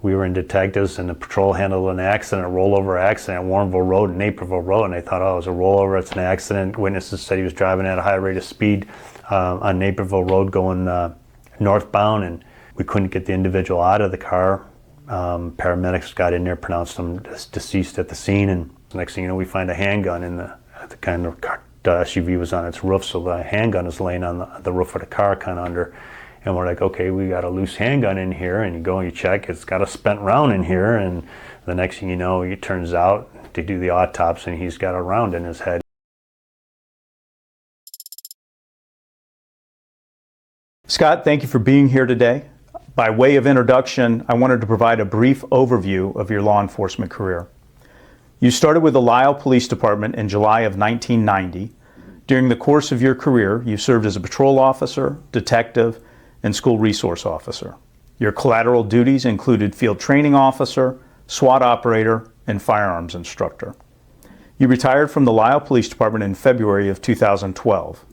we were in detectives, and the patrol handled an accident, a rollover accident at Warrenville Road and Naperville Road, and they thought, oh, it was a rollover, it's an accident. Witnesses said he was driving at a high rate of speed on Naperville Road going northbound, and we couldn't get the individual out of the car. Paramedics got in there, pronounced him deceased at the scene, and the next thing you know, we find a handgun in the kind of car. The SUV was on its roof, so the handgun is laying on the roof of the car, kind of under. And we're like, okay, we got a loose handgun in here, and you go and you check, it's got a spent round in here, and the next thing you know, it turns out they do the autopsy, and he's got a round in his head. Scott, thank you for being here today. By way of introduction, I wanted to provide a brief overview of your law enforcement career. You started with the Lisle Police Department in July of 1990. During the course of your career, you served as a patrol officer, detective, and school resource officer. Your collateral duties included field training officer, SWAT operator, and firearms instructor. You retired from the Lisle Police Department in February of 2012.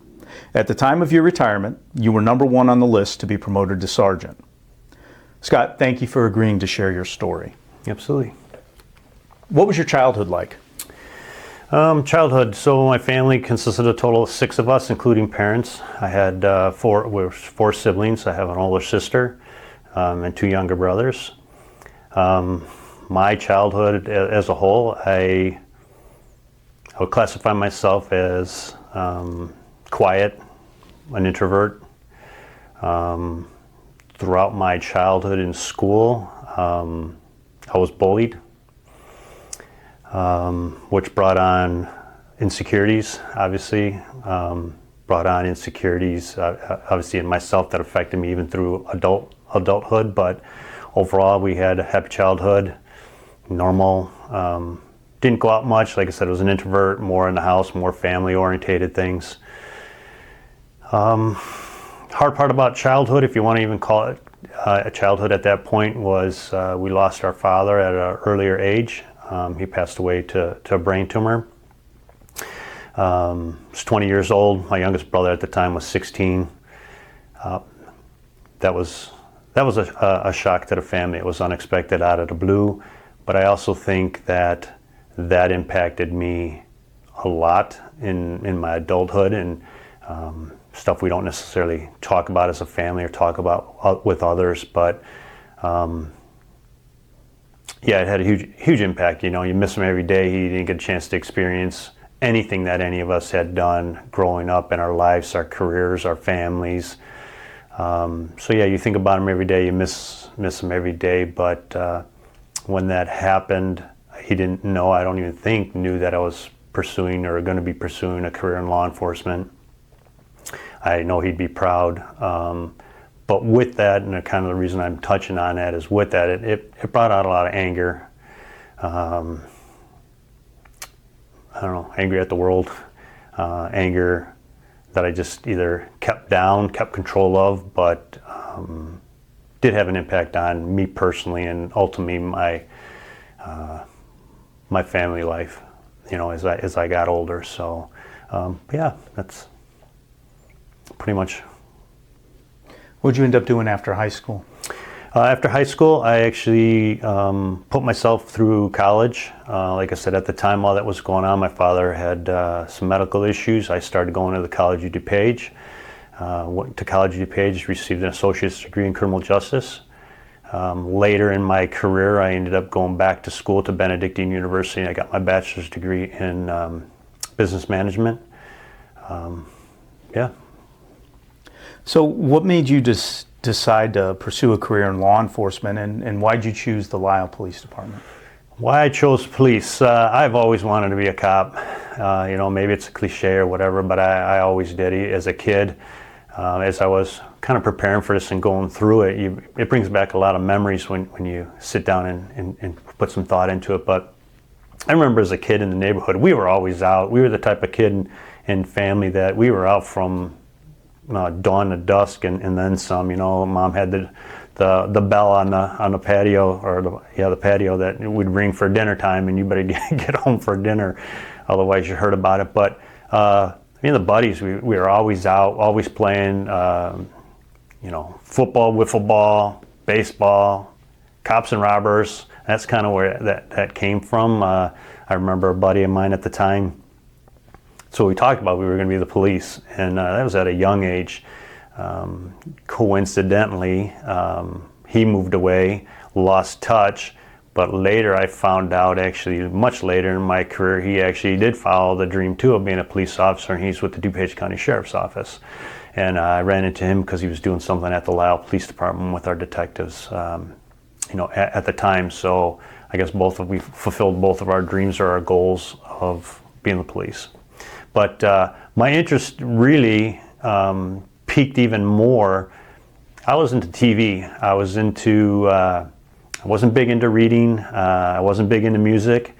At the time of your retirement, you were #1 on the list to be promoted to sergeant. Scott, thank you for agreeing to share your story. Absolutely. What was your childhood like? Childhood, so my family consisted of a total of 6 of us, including parents. I had 4 siblings. I have an older sister and 2 younger brothers. My childhood as a whole, I would classify myself as quiet, an introvert. Throughout my childhood in school, I was bullied, which brought on insecurities, obviously. Brought on insecurities, obviously, in myself that affected me even through adulthood. But overall, we had a happy childhood, normal. Didn't go out much. Like I said, I was an introvert, more in the house, more family-orientated things. Hard part about childhood, if you want to even call it a childhood at that point, was we lost our father at an earlier age. He passed away to a brain tumor. I was 20 years old. My youngest brother at the time was 16. That was a shock to the family. It was unexpected, out of the blue. But I also think that impacted me a lot in my adulthood, and stuff we don't necessarily talk about as a family or talk about with others. But yeah, it had a huge impact. You know, you miss him every day. He didn't get a chance to experience anything that any of us had done growing up in our lives, our careers, our families. So yeah, you think about him every day. You miss him every day. But when that happened, he didn't know. I don't even think knew that I was pursuing or going to be pursuing a career in law enforcement. I know he'd be proud. But with that, and kind of the reason I'm touching on that is with that, it brought out a lot of anger. I don't know, angry at the world, anger that I just either kept down, kept control of, but did have an impact on me personally and ultimately my family life, you know, as I got older. So yeah, that's pretty much. What did you end up doing after high school? After high school, I actually put myself through college. Like I said, at the time, all that was going on, my father had some medical issues. I started going to the College of DuPage. Went to College of DuPage, received an associate's degree in criminal justice. Later in my career, I ended up going back to school to Benedictine University, and I got my bachelor's degree in business management. Yeah. So what made you decide to pursue a career in law enforcement, and why did you choose the Lisle Police Department? Why I chose police? I've always wanted to be a cop. You know, maybe it's a cliche or whatever, but I always did. As a kid, as I was kind of preparing for this and going through it, it brings back a lot of memories when you sit down and put some thought into it. But I remember as a kid in the neighborhood, we were always out. We were the type of kid and family that we were out from dawn to dusk and then some. You know, Mom had the bell on the patio, or the patio that would ring for dinner time, and you better get home for dinner, otherwise you heard about it. But me and the buddies, we were always out, always playing, you know, football, wiffle ball, baseball, cops and robbers. That's kind of where that came from. I remember a buddy of mine at the time, so we talked about we were going to be the police, and that was at a young age. Coincidentally, he moved away, lost touch, but later I found out, actually much later in my career, he actually did follow the dream too of being a police officer, and he's with the DuPage County Sheriff's Office. And I ran into him because he was doing something at the Lisle Police Department with our detectives, at the time. So I guess we fulfilled both of our dreams or our goals of being the police. But my interest really peaked even more. I was into TV. I wasn't big into reading. I wasn't big into music,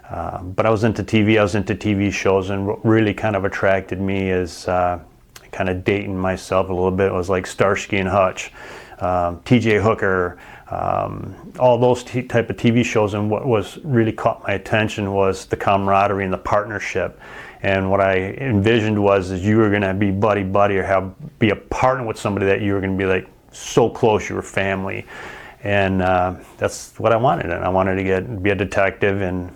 but I was into TV. I was into TV shows, and what really kind of attracted me is kind of dating myself a little bit. It was like Starsky and Hutch, T.J. Hooker, all those type of TV shows. And what was really caught my attention was the camaraderie and the partnership. And what I envisioned was you were going to be buddy or be a partner with somebody that you were going to be like so close, you were family. And that's what I wanted. And I wanted to be a detective, and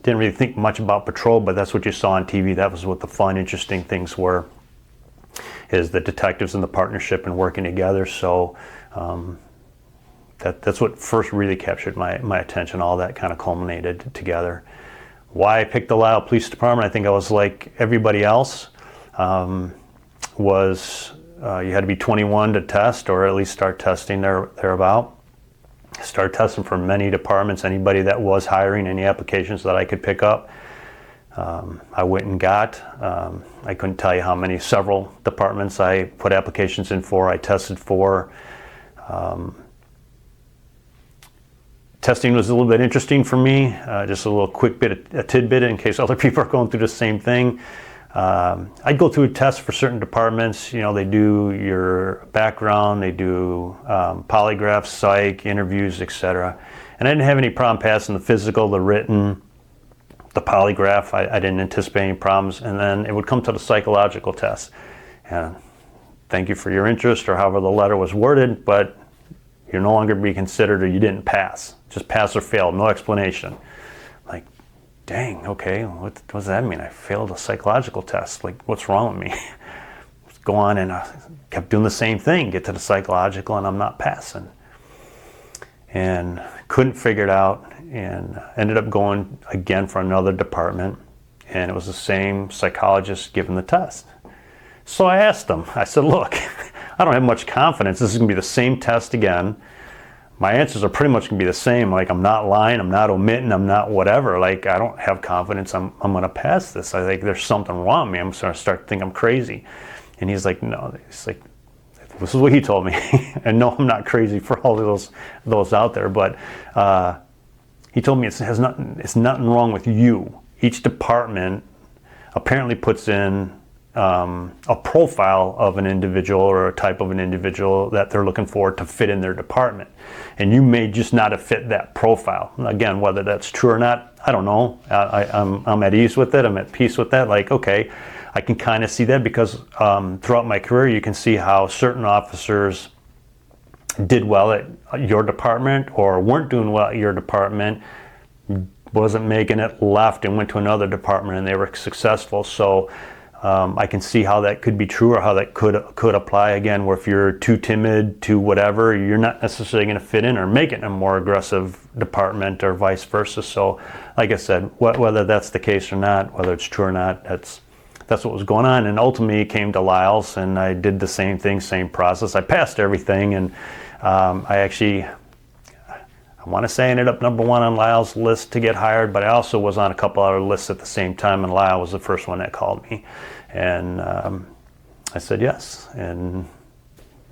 didn't really think much about patrol, but that's what you saw on TV. That was what the fun, interesting things were, is the detectives and the partnership and working together. So that's what first really captured my attention. All that kind of culminated together. Why I picked the Lisle Police Department, I think I was like everybody else, you had to be 21 to test, or at least start testing thereabout. Start testing for many departments, anybody that was hiring, any applications that I could pick up. I went and got, I couldn't tell you how many, several departments I put applications in for, I tested for. Testing was a little bit interesting for me, just a little quick a tidbit in case other people are going through the same thing. I'd go through a test for certain departments. They do your background, they do polygraph, psych, interviews, etc. And I didn't have any problem passing the physical, the written, the polygraph. I didn't anticipate any problems. And then it would come to the psychological test. And thank you for your interest, or however the letter was worded, but you're no longer be considered, or you didn't pass. Just pass or fail, no explanation. Like, dang, okay, what does that mean? I failed a psychological test. Like, what's wrong with me? Go on, and I kept doing the same thing, get to the psychological, and I'm not passing. And couldn't figure it out, and ended up going again for another department, and it was the same psychologist giving the test. So I asked him, I said, look, I don't have much confidence. This is going to be the same test again. My answers are pretty much going to be the same. Like, I'm not lying, I'm not omitting, I'm not whatever. Like, I don't have confidence I'm going to pass this. I think there's something wrong with me. I'm going to start to think I'm crazy. And he's like, no. He's like, this is what he told me. And no, I'm not crazy for all of those out there. But he told me it's nothing wrong with you. Each department apparently puts in a profile of an individual, or a type of an individual that they're looking for to fit in their department. And you may just not have fit that profile. Again, whether that's true or not, I don't know. I'm at ease with it. I'm at peace with that. Like, okay, I can kind of see that, because throughout my career, you can see how certain officers did well at your department, or weren't doing well at your department, wasn't making it, left and went to another department, and they were successful. So I can see how that could be true, or how that could apply again, where if you're too timid, too whatever, you're not necessarily going to fit in or make it in a more aggressive department, or vice versa. So like I said, whether that's the case or not, whether it's true or not, that's what was going on. And ultimately it came to Lisle's, and I did the same thing, same process. I passed everything, and I want to say I ended up number one on Lisle's list to get hired, but I also was on a couple other lists at the same time, and Lisle was the first one that called me. And I said yes, and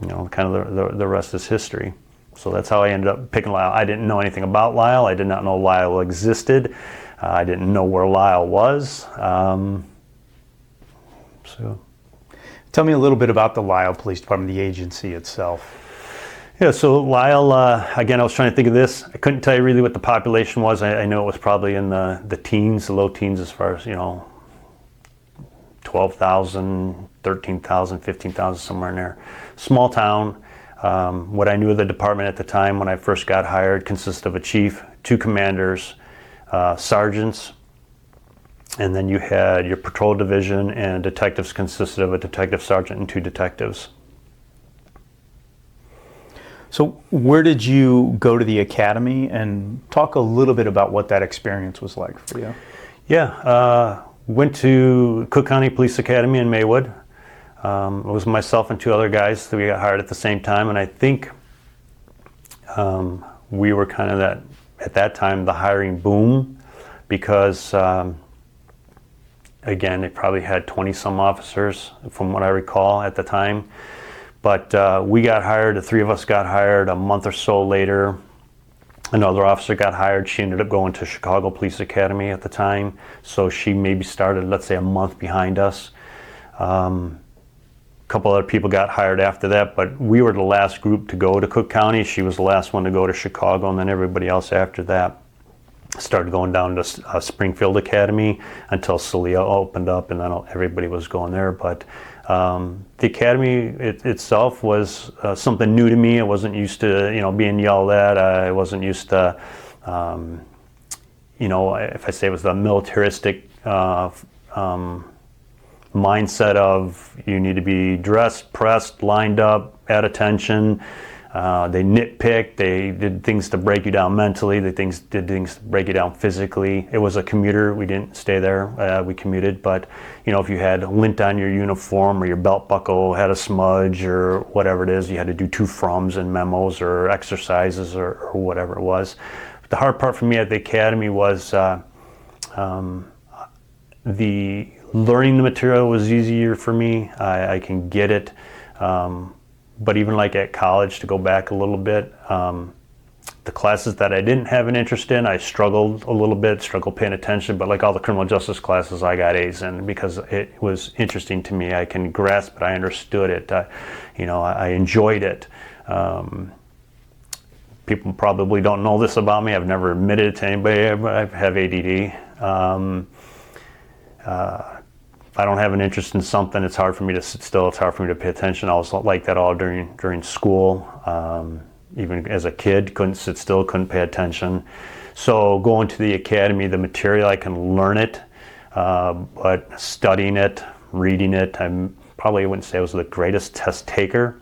kind of the rest is history. So that's how I ended up picking Lisle. I didn't know anything about Lisle. I did not know Lisle existed. I didn't know where Lisle was. So, tell me a little bit about the Lisle Police Department, the agency itself. Yeah, so Lisle, again, I was trying to think of this. I couldn't tell you really what the population was. I know it was probably in the teens, the low teens, as far as, 12,000, 13,000, 15,000, somewhere in there. Small town. What I knew of the department at the time when I first got hired consisted of a chief, 2 commanders, sergeants, and then you had your patrol division, and detectives consisted of a detective sergeant and 2 detectives. So where did you go to the academy, and talk a little bit about what that experience was like for you? Yeah, went to Cook County Police Academy in Maywood. It was myself and 2 other guys that we got hired at the same time, and I think we were kind of at that time, the hiring boom, because again, they probably had 20-some officers from what I recall at the time. But we got hired, the 3 of us got hired. A month or so later, another officer got hired. She ended up going to Chicago Police Academy at the time, so she maybe started, let's say, a month behind us. A couple other people got hired after that, but we were the last group to go to Cook County. She was the last one to go to Chicago, and then everybody else after that started going down to Springfield Academy until Lisle opened up, and then everybody was going there. But the academy itself was something new to me. I wasn't used to, being yelled at. I wasn't used to, if I say it was the militaristic mindset of you need to be dressed, pressed, lined up, at attention. They nitpicked. They did things to break you down mentally. They did things to break you down physically. It was a commuter. We didn't stay there. We commuted. But if you had lint on your uniform or your belt buckle had a smudge or whatever it is, you had to do 2 froms and memos or exercises or whatever it was. But the hard part for me at the academy was the learning the material was easier for me. I can get it. But even like at college, to go back a little bit, the classes that I didn't have an interest in, I struggled a little bit, struggled paying attention. But like all the criminal justice classes, I got A's in because it was interesting to me. I can grasp it. I understood it. I enjoyed it. People probably don't know this about me. I've never admitted it to anybody. I have ADD. If I don't have an interest in something, it's hard for me to sit still. It's hard for me to pay attention. I was like that all during school. Even as a kid, couldn't sit still, couldn't pay attention. So going to the academy, the material, I can learn it, but studying it, reading it, I probably wouldn't say I was the greatest test taker,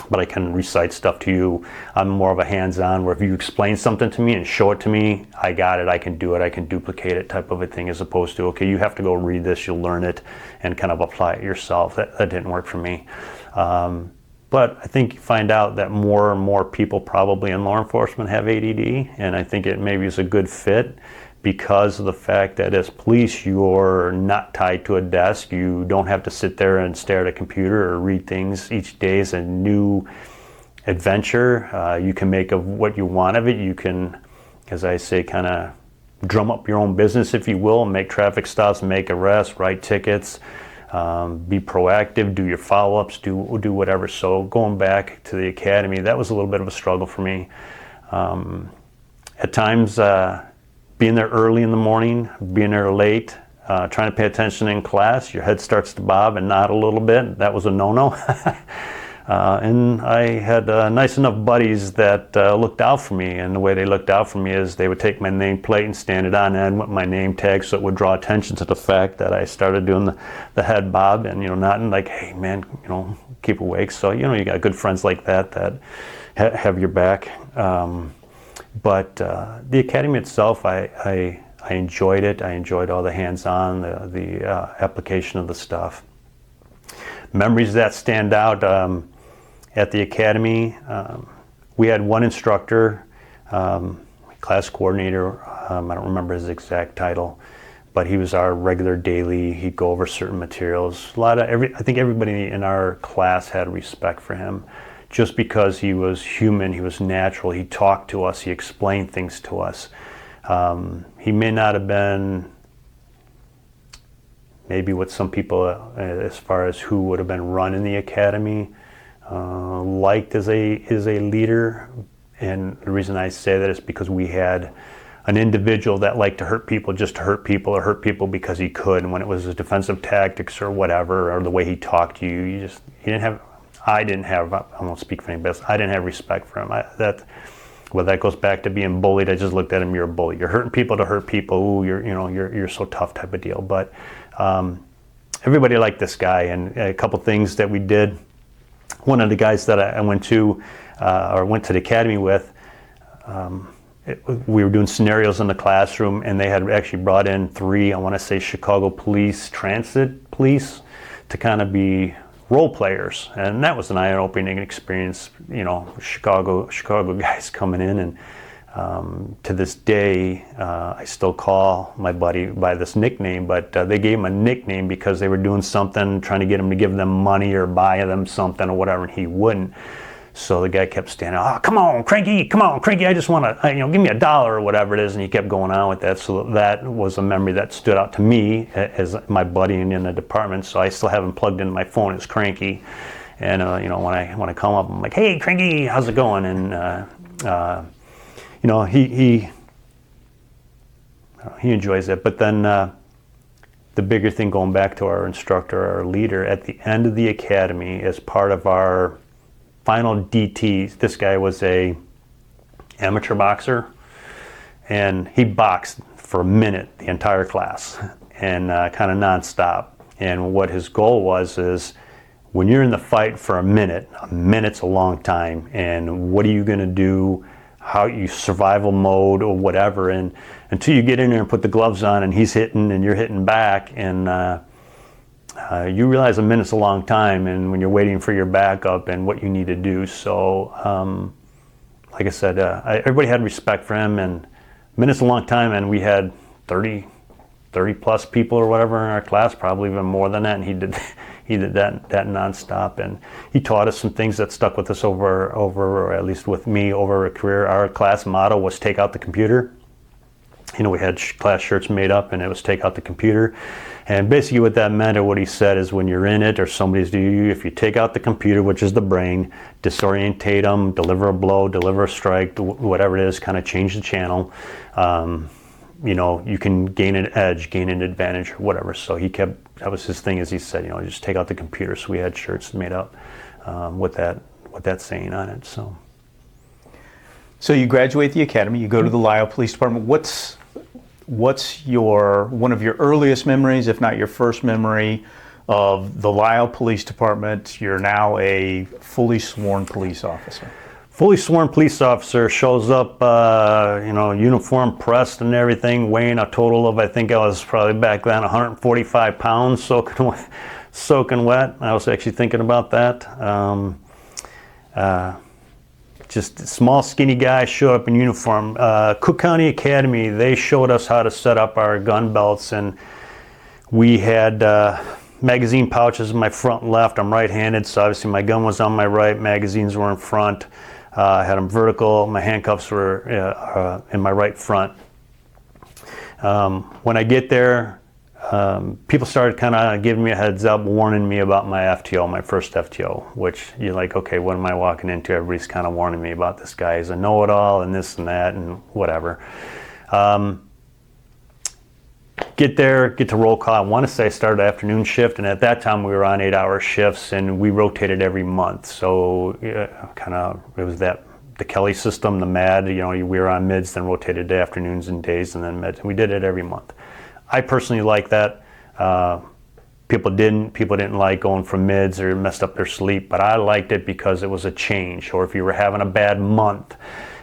but I can recite stuff to you. I'm more of a hands-on, where if you explain something to me and show it to me, I got it, I can do it, I can duplicate it type of a thing, as opposed to, okay, you have to go read this, you'll learn it, and kind of apply it yourself. That didn't work for me. But I think you find out that more and more people probably in law enforcement have ADD, and I think it maybe is a good fit because of the fact that as police, you're not tied to a desk. You don't have to sit there and stare at a computer or read things. Each day is a new adventure. You can make of what you want of it. You can, as I say, kind of drum up your own business, if you will, make traffic stops, make arrests, write tickets, be proactive, do your follow-ups, do whatever. So going back to the academy, that was a little bit of a struggle for me. At times, being there early in the morning, being there late, trying to pay attention in class, your head starts to bob and nod a little bit. That was a no-no. And I had nice enough buddies that looked out for me, and the way they looked out for me is they would take my nameplate and stand it on end with my name tag, so it would draw attention to the fact that I started doing the head bob and nodding like, hey man, keep awake. So you got good friends like that have your back. But the academy itself, I enjoyed it. I enjoyed all the hands-on, the application of the stuff. Memories that stand out at the academy, we had one instructor, class coordinator. I don't remember his exact title, but he was our regular daily. He'd go over certain materials. I think everybody in our class had respect for him, just because he was human, he was natural. He talked to us, he explained things to us. He may not have been maybe what some people, as far as who would have been running the academy, liked as a leader. And the reason I say that is because we had an individual that liked to hurt people just to hurt people, or hurt people because he could. And when it was his defensive tactics or whatever, or the way he talked to you, he didn't have, I didn't have, I won't speak for anybody else, I didn't have respect for him. Well, that goes back to being bullied. I just looked at him, you're a bully. You're hurting people to hurt people. Ooh, you're so tough type of deal. But everybody liked this guy, and a couple things that we did. One of the guys that I went to the academy with, we were doing scenarios in the classroom, and they had actually brought in 3, I want to say, Chicago police, transit police, to kind of be role players, and that was an eye-opening experience. Chicago guys coming in, and to this day, I still call my buddy by this nickname, but they gave him a nickname because they were doing something, trying to get him to give them money or buy them something or whatever, and he wouldn't. So the guy kept standing, oh, come on, Cranky, I just want to, give me $1 or whatever it is, and he kept going on with that. So that was a memory that stood out to me as my buddy in the department. So I still have him plugged into my phone as Cranky, and when I call him up, I'm like, hey, Cranky, how's it going? And he enjoys it. But then the bigger thing, going back to our instructor, our leader, at the end of the academy, as part of our final DTs, this guy was a amateur boxer, and he boxed for a minute the entire class, and kind of nonstop. And what his goal was is, when you're in the fight for a minute's a long time, and what are you going to do, how you survival mode or whatever, and until you get in there and put the gloves on and he's hitting and you're hitting back, and you realize a minute's a long time, and when you're waiting for your backup and what you need to do. So like I said, everybody had respect for him, and a minute's a long time, and we had 30 plus people or whatever in our class, probably even more than that, and he did that nonstop, and he taught us some things that stuck with us over, or at least with me, over a career. Our class motto was take out the computer. We had class shirts made up, and it was take out the computer. And basically what that meant, or what he said, is when you're in it or somebody's doing you, if you take out the computer, which is the brain, disorientate them, deliver a blow, deliver a strike, whatever it is, kind of change the channel, you can gain an edge, gain an advantage, or whatever. So that was his thing, as he said, just take out the computer. So we had shirts made up with that saying on it. So you graduate the academy, you go to the Lisle Police Department. What's one of your earliest memories, if not your first memory, of the Lisle Police Department? You're now a fully sworn police officer. Fully sworn police officer, shows up, uniform pressed and everything, weighing a total of, I think I was probably back then 145 pounds, soaking wet. I was actually thinking about that. Just a small, skinny guy, showed up in uniform. Cook County Academy, they showed us how to set up our gun belts, and we had magazine pouches in my front and left. I'm right-handed, so obviously my gun was on my right, magazines were in front. I had them vertical, my handcuffs were in my right front. When I get there, people started kind of giving me a heads up, warning me about my FTO, my first FTO, which you're like, okay, what am I walking into? Everybody's kind of warning me about this guy. He's a know-it-all and this and that and whatever. Get there, get to roll call. I want to say I started afternoon shift, and at that time we were on 8-hour shifts, and we rotated every month. So it was the Kelly system, the MAD, we were on mids, then rotated to afternoons and days, and then mids. And we did it every month. I personally like that. People didn't like going from mids, or messed up their sleep, but I liked it because it was a change. Or if you were having a bad month,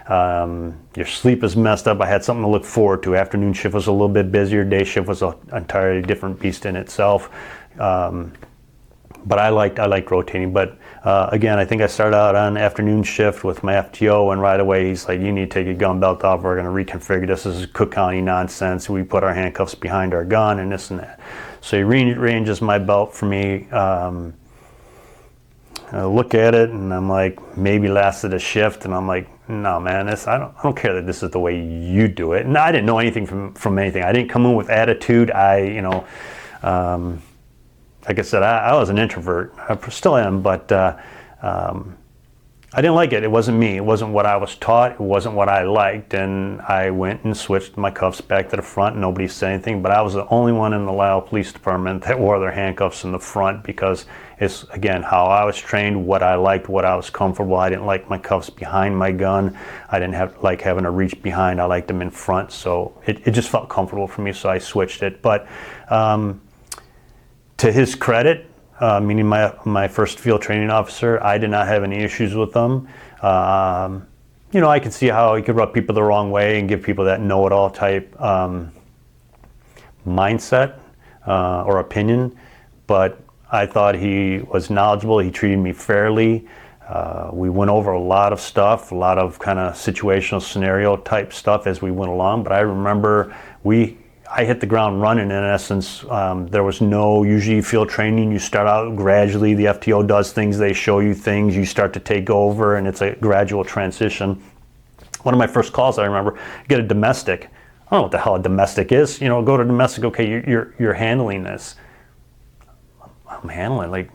your sleep is messed up, I had something to look forward to. Afternoon shift was a little bit busier, day shift was an entirely different beast in itself. But I liked rotating. But again, I think I started out on afternoon shift with my FTO, and right away he's like, you need to take your gun belt off, we're going to reconfigure this. This is Cook County nonsense. We put our handcuffs behind our gun and this and that. So he rearranges my belt for me. I look at it and I'm like, maybe lasted a shift, and I'm like, no man, I don't care that this is the way you do it. And I didn't know anything from anything. I didn't come in with attitude. Like I said, I was an introvert. I still am, but I I didn't like it. It wasn't me. It wasn't what I was taught. It wasn't what I liked. And I went and switched my cuffs back to the front. Nobody said anything, but I was the only one in the Lisle Police Department that wore their handcuffs in the front, because it's, again, how I was trained, what I liked, what I was comfortable. I didn't like my cuffs behind my gun. I didn't like having to reach behind. I liked them in front. So it just felt comfortable for me, so I switched it. But to his credit, meaning my first field training officer, I did not have any issues with them. You know, I could see how he could rub people the wrong way and give people that know-it-all type mindset or opinion, but I thought he was knowledgeable. He treated me fairly. We went over a lot of stuff, a lot of kind of situational scenario type stuff as we went along, but I remember I hit the ground running, in essence. There was no, usually field training, you start out gradually, the FTO does things, they show you things, you start to take over, and it's a gradual transition. One of my first calls, I remember, get a domestic. I don't know what the hell a domestic is. You know, go to domestic, okay, you're handling this. I'm handling, like,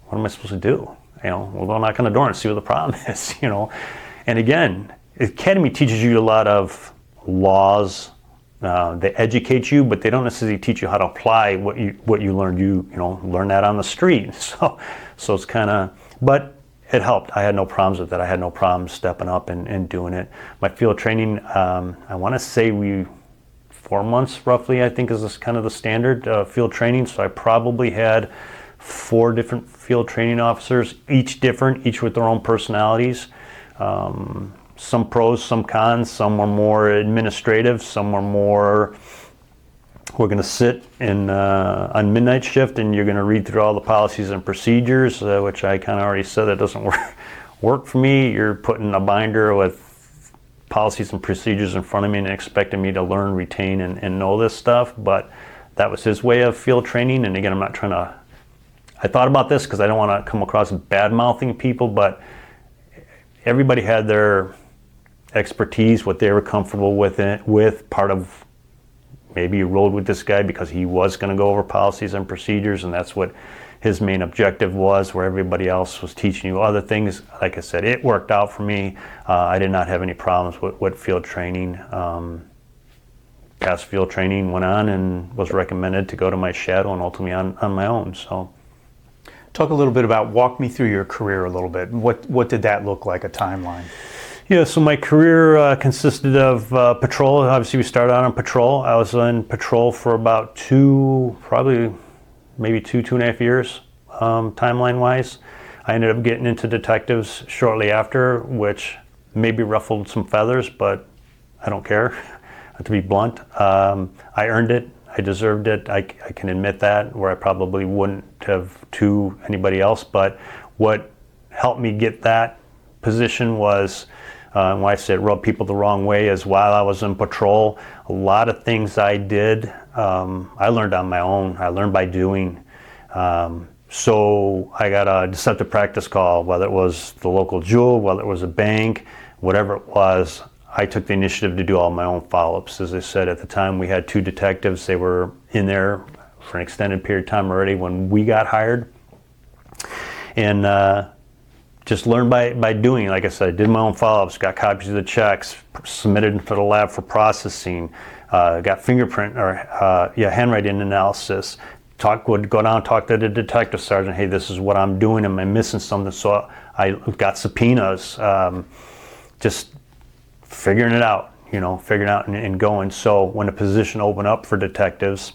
what am I supposed to do? You know, we'll go knock on the door and see what the problem is, you know. And again, Academy teaches you a lot of laws. They educate you, but they don't necessarily teach you how to apply what you learned. You know, learn that on the street. So it's kind of, but it helped. I had no problems with that. I had no problems stepping up and doing it. My field training, I want to say 4 months roughly, I think, is kind of the standard field training. So I probably had 4 different field training officers, each different, each with their own personalities. Some pros, some cons, some were more administrative, some were more, we're going to sit on midnight shift and you're going to read through all the policies and procedures, which I kind of already said that doesn't work for me. You're putting a binder with policies and procedures in front of me and expecting me to learn, retain, and know this stuff, but that was his way of field training. And again, I'm not trying to, I thought about this because I don't want to come across bad-mouthing people, but everybody had their expertise, what they were comfortable with. Part of, maybe you rode with this guy because he was going to go over policies and procedures, and that's what his main objective was, where everybody else was teaching you other things. Like I said, it worked out for me. I did not have any problems with field training. Past field training, went on and was recommended to go to my shadow and ultimately on my own. So, talk a little bit about, walk me through your career a little bit. What did that look like, a timeline? Yeah, so my career consisted of patrol. Obviously, we started out on patrol. I was in patrol for about maybe two and a half years, timeline-wise. I ended up getting into detectives shortly after, which maybe ruffled some feathers, but I don't care, to be blunt. I earned it. I deserved it. I can admit that, where I probably wouldn't have to anybody else. But what helped me get that position was, when I said rub people the wrong way, is while I was in patrol, a lot of things I did, I learned on my own. I learned by doing. So I got a deceptive practice call, whether it was the local jewel, whether it was a bank, whatever it was. I took the initiative to do all my own follow-ups. As I said, at the time we had 2 detectives. They were in there for an extended period of time already when we got hired. And just learned by doing. Like I said, I did my own follow-ups, got copies of the checks, submitted them to the lab for processing, got fingerprint or handwriting analysis. Would go down, talk to the detective sergeant. Hey, this is what I'm doing. Am I missing something? So I got subpoenas. Just figuring it out, figuring out and going. So when a position opened up for detectives,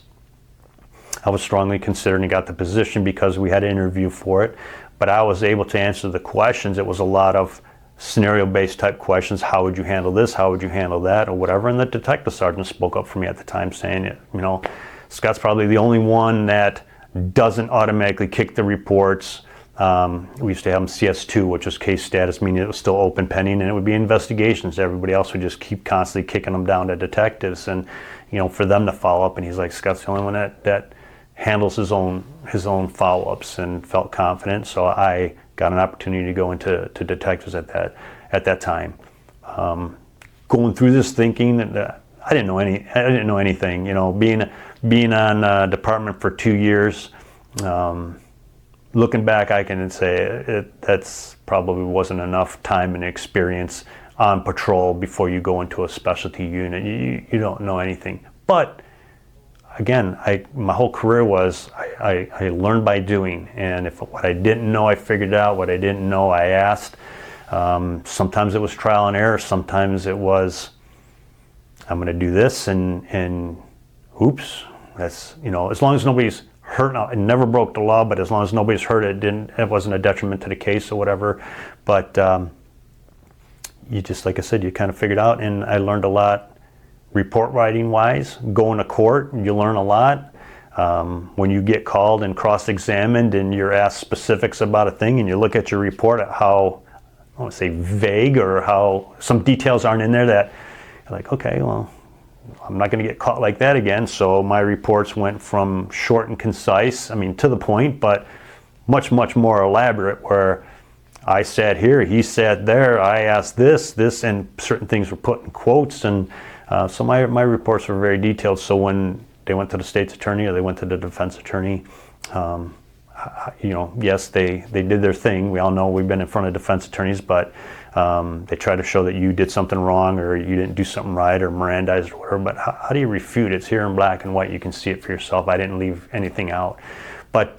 I was strongly considered and got the position because we had an interview for it. But I was able to answer the questions. It was a lot of scenario-based type questions. How would you handle this? How would you handle that? Or whatever. And the detective sergeant spoke up for me at the time saying, Scott's probably the only one that doesn't automatically kick the reports. We used to have them CS2, which was case status, meaning it was still open pending, and it would be investigations. Everybody else would just keep constantly kicking them down to detectives, and for them to follow up. And he's like, Scott's the only one that handles his own follow-ups, and felt confident. So I got an opportunity to go into detectives at that time. Going through this thinking that I didn't know anything. Being on department for 2 years. looking back, I can say that's probably wasn't enough time and experience on patrol before you go into a specialty unit. You don't know anything. But again, my whole career was I learned by doing, and if what I didn't know, I figured out. What I didn't know, I asked. Sometimes it was trial and error. Sometimes it was, I'm going to do this, and oops, that's, as long as nobody's hurt. It never broke the law, but as long as nobody's hurt, it wasn't a detriment to the case or whatever. But you just, like I said, you kind of figured out, and I learned a lot report writing wise. Going to court, you learn a lot. When you get called and cross-examined and you're asked specifics about a thing, and you look at your report at how, I don't want to say vague, or how some details aren't in there that you're like, okay, well, I'm not going to get caught like that again. So my reports went from short and concise, to the point, but much, much more elaborate, where I sat here, he sat there, I asked this, and certain things were put in quotes. And so my reports were very detailed. So when they went to the state's attorney or they went to the defense attorney, yes, they did their thing. We all know we've been in front of defense attorneys, but they try to show that you did something wrong, or you didn't do something right, or Mirandized or whatever. But how do you refute? It's here in black and white. You can see it for yourself. I didn't leave anything out. But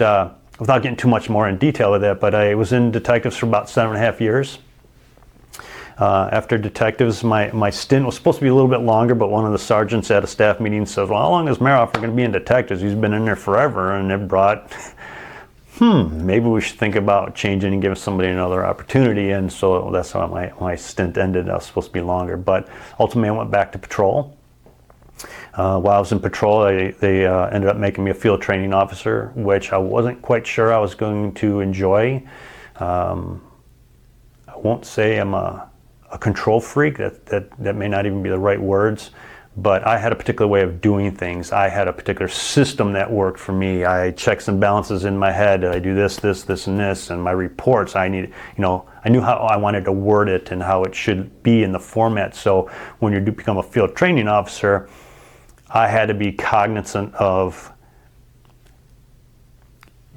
without getting too much more in detail with that, but I was in detectives for about 7.5 years. After detectives, my stint was supposed to be a little bit longer, but one of the sergeants at a staff meeting says, well, how long is Mayerhofer going to be in detectives? He's been in there forever. And it brought, maybe we should think about changing and giving somebody another opportunity. And so that's how my stint ended. I was supposed to be longer, but ultimately I went back to patrol. While I was in patrol, they ended up making me a field training officer, which I wasn't quite sure I was going to enjoy. I won't say I'm a control freak. That may not even be the right words, but I had a particular way of doing things. I had a particular system that worked for me. I had checks and balances in my head. I do this, and this, and my reports. I knew how I wanted to word it and how it should be in the format. So when you do become a field training officer, I had to be cognizant of,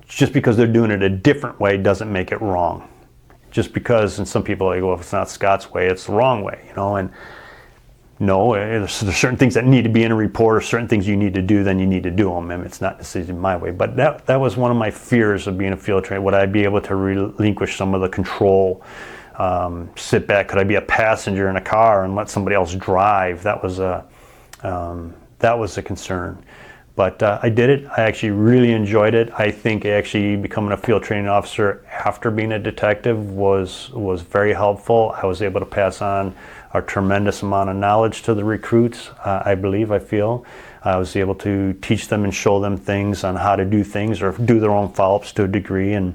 just because they're doing it a different way doesn't make it wrong. Just because, and some people are like, well, if it's not Scott's way, it's the wrong way, and no, there's certain things that need to be in a report, or certain things you need to do, then you need to do them, and it's not necessarily my way. But that was one of my fears of being a field trainer. Would I be able to relinquish some of the control, sit back? Could I be a passenger in a car and let somebody else drive? That was a concern. But I did it. I actually really enjoyed it. I think actually becoming a field training officer after being a detective was very helpful. I was able to pass on a tremendous amount of knowledge to the recruits, I feel. I was able to teach them and show them things on how to do things, or do their own follow-ups to a degree. And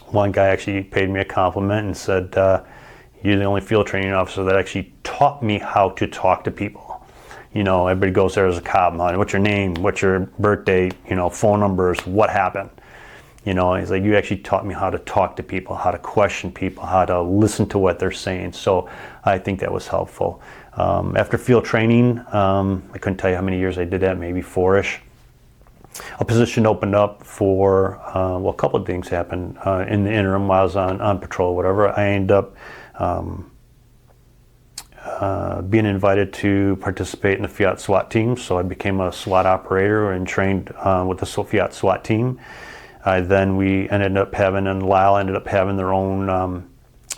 one guy actually paid me a compliment and said, you're the only field training officer that actually taught me how to talk to people. Everybody goes there as a cop. What's your name? What's your birthday? Phone numbers. What happened? He's like, you actually taught me how to talk to people, how to question people, how to listen to what they're saying. So I think that was helpful. After field training, I couldn't tell you how many years I did that, maybe 4-ish. A position opened up for, a couple of things happened in the interim while I was on patrol, whatever. I ended up being invited to participate in the Fiat SWAT team. So I became a SWAT operator and trained with the Fiat SWAT team. Then we ended up having, and Lisle ended up having their own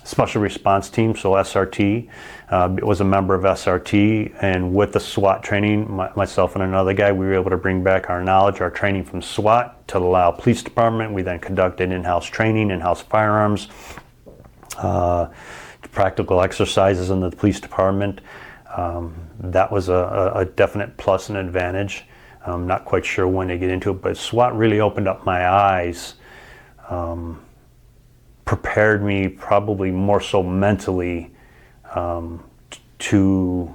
special response team, so SRT. Was a member of SRT, and with the SWAT training, myself and another guy, we were able to bring back our knowledge, our training from SWAT to the Lisle Police Department. We then conducted in-house training, in-house firearms, practical exercises in the police department. That was a definite plus and advantage. I'm not quite sure when to get into it, but SWAT really opened up my eyes, prepared me probably more so mentally to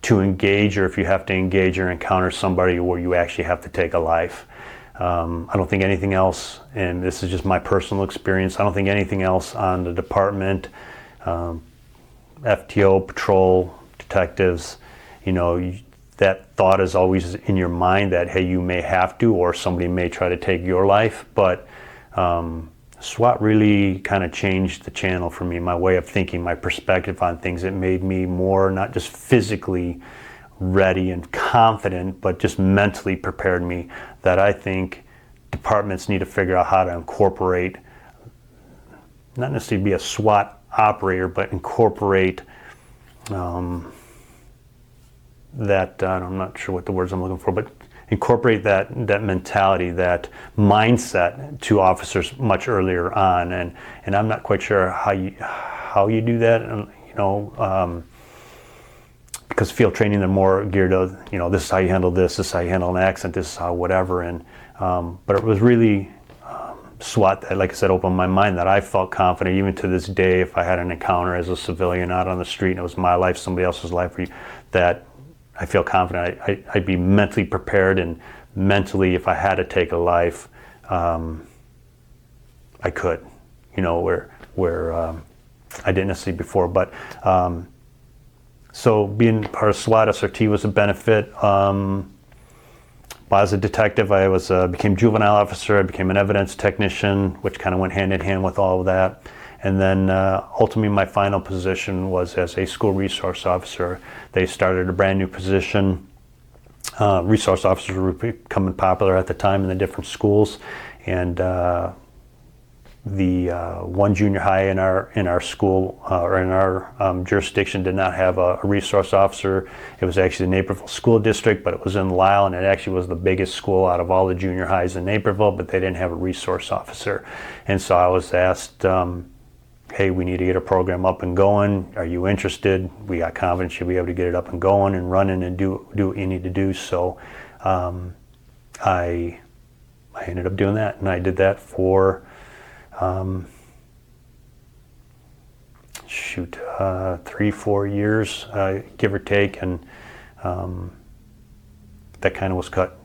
engage, or if you have to engage or encounter somebody where you actually have to take a life. I don't think anything else, and this is just my personal experience, I don't think anything else on the department, FTO, patrol, detectives, that thought is always in your mind that, hey, you may have to, or somebody may try to take your life. But SWAT really kind of changed the channel for me, my way of thinking, my perspective on things. It made me more, not just physically ready and confident, but just mentally prepared me, that I think departments need to figure out how to incorporate, not necessarily be a SWAT operator, but incorporate that, I'm not sure what the words I'm looking for, but incorporate that mentality, that mindset to officers much earlier on. And I'm not quite sure how you do that, and because field training, they're more geared to, this is how you handle this is how you handle an accident, this is how whatever. And but it was really SWAT that, like I said, opened my mind, that I felt confident even to this day. If I had an encounter as a civilian out on the street and it was my life, somebody else's life, that I feel confident I'd be mentally prepared, and mentally, if I had to take a life, I could, where I didn't necessarily before. But so being part of SWAT SRT was a benefit. As a detective, I became juvenile officer. I became an evidence technician, which kind of went hand in hand with all of that. And then ultimately my final position was as a school resource officer. They started a brand new position. Resource officers were becoming popular at the time in the different schools. And the one junior high in our school, or in our jurisdiction, did not have a resource officer. It was actually the Naperville School District, but it was in Lisle, and it actually was the biggest school out of all the junior highs in Naperville, but they didn't have a resource officer. And so I was asked, hey, we need to get a program up and going. Are you interested? We got confidence you'll be able to get it up and going and running and do what you need to do. So I ended up doing that, and I did that for 3-4 years, give or take, and that kind of was cut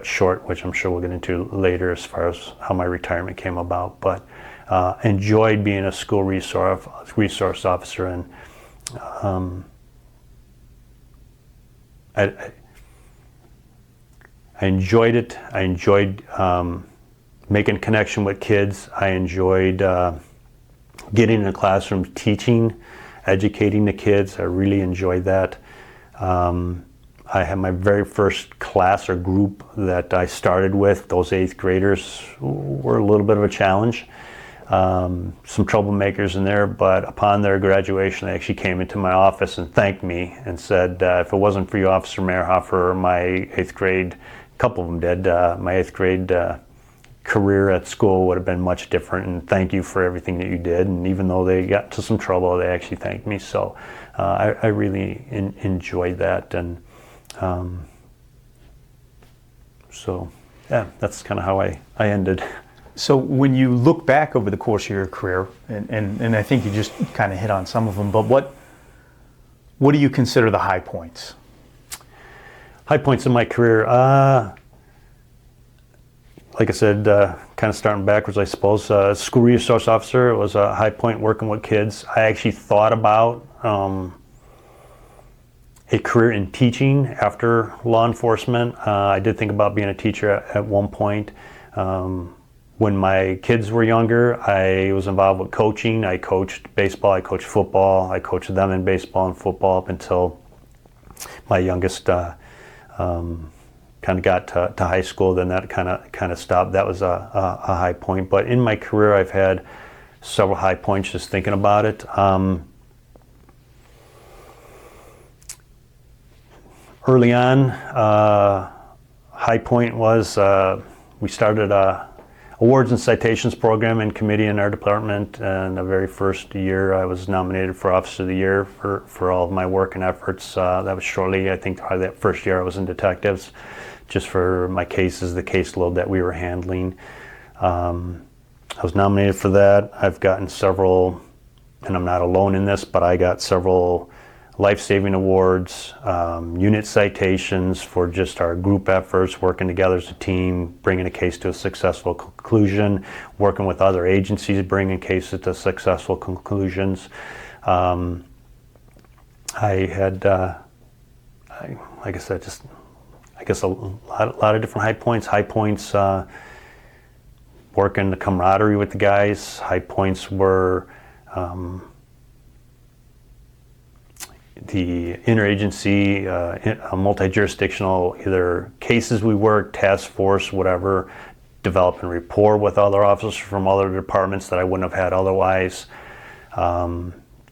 short, which I'm sure we'll get into later as far as how my retirement came about. But enjoyed being a school resource officer, and I enjoyed it. I enjoyed making connection with kids. I enjoyed getting in the classroom, teaching, educating the kids. I really enjoyed that. I had my very first class or group that I started with. Those 8th graders were a little bit of a challenge. Some troublemakers in there, but upon their graduation, they actually came into my office and thanked me and said, if it wasn't for you, Officer Mayerhofer, my 8th grade, a couple of them did, my 8th grade career at school would have been much different, and thank you for everything that you did. And even though they got into some trouble, they actually thanked me. So I really enjoyed that. And so yeah, that's kind of how I ended. So when you look back over the course of your career, and I think you just kind of hit on some of them, but what do you consider the high points? High points in my career, like I said, kind of starting backwards, I suppose. School resource officer, it was a high point working with kids. I actually thought about a career in teaching after law enforcement. I did think about being a teacher at one point. When my kids were younger, I was involved with coaching. I coached baseball, I coached football. I coached them in baseball and football up until my youngest kind of got to high school. Then that kind of stopped. That was a high point. But in my career, I've had several high points just thinking about it. Early on, high point was we started a awards and citations program in committee in our department, and the very first year I was nominated for Officer of the Year for all of my work and efforts. That was shortly, I think, probably that first year I was in detectives, just for my cases, the caseload that we were handling. I was nominated for that. I've gotten several, and I'm not alone in this, but I got several life-saving awards, unit citations for just our group efforts, working together as a team, bringing a case to a successful conclusion, working with other agencies, bringing cases to successful conclusions. I like I said, just I guess a lot of different high points. High points, working the camaraderie with the guys. High points were the interagency, multi-jurisdictional, either cases we worked, task force, whatever, developing rapport with other officers from other departments that I wouldn't have had otherwise.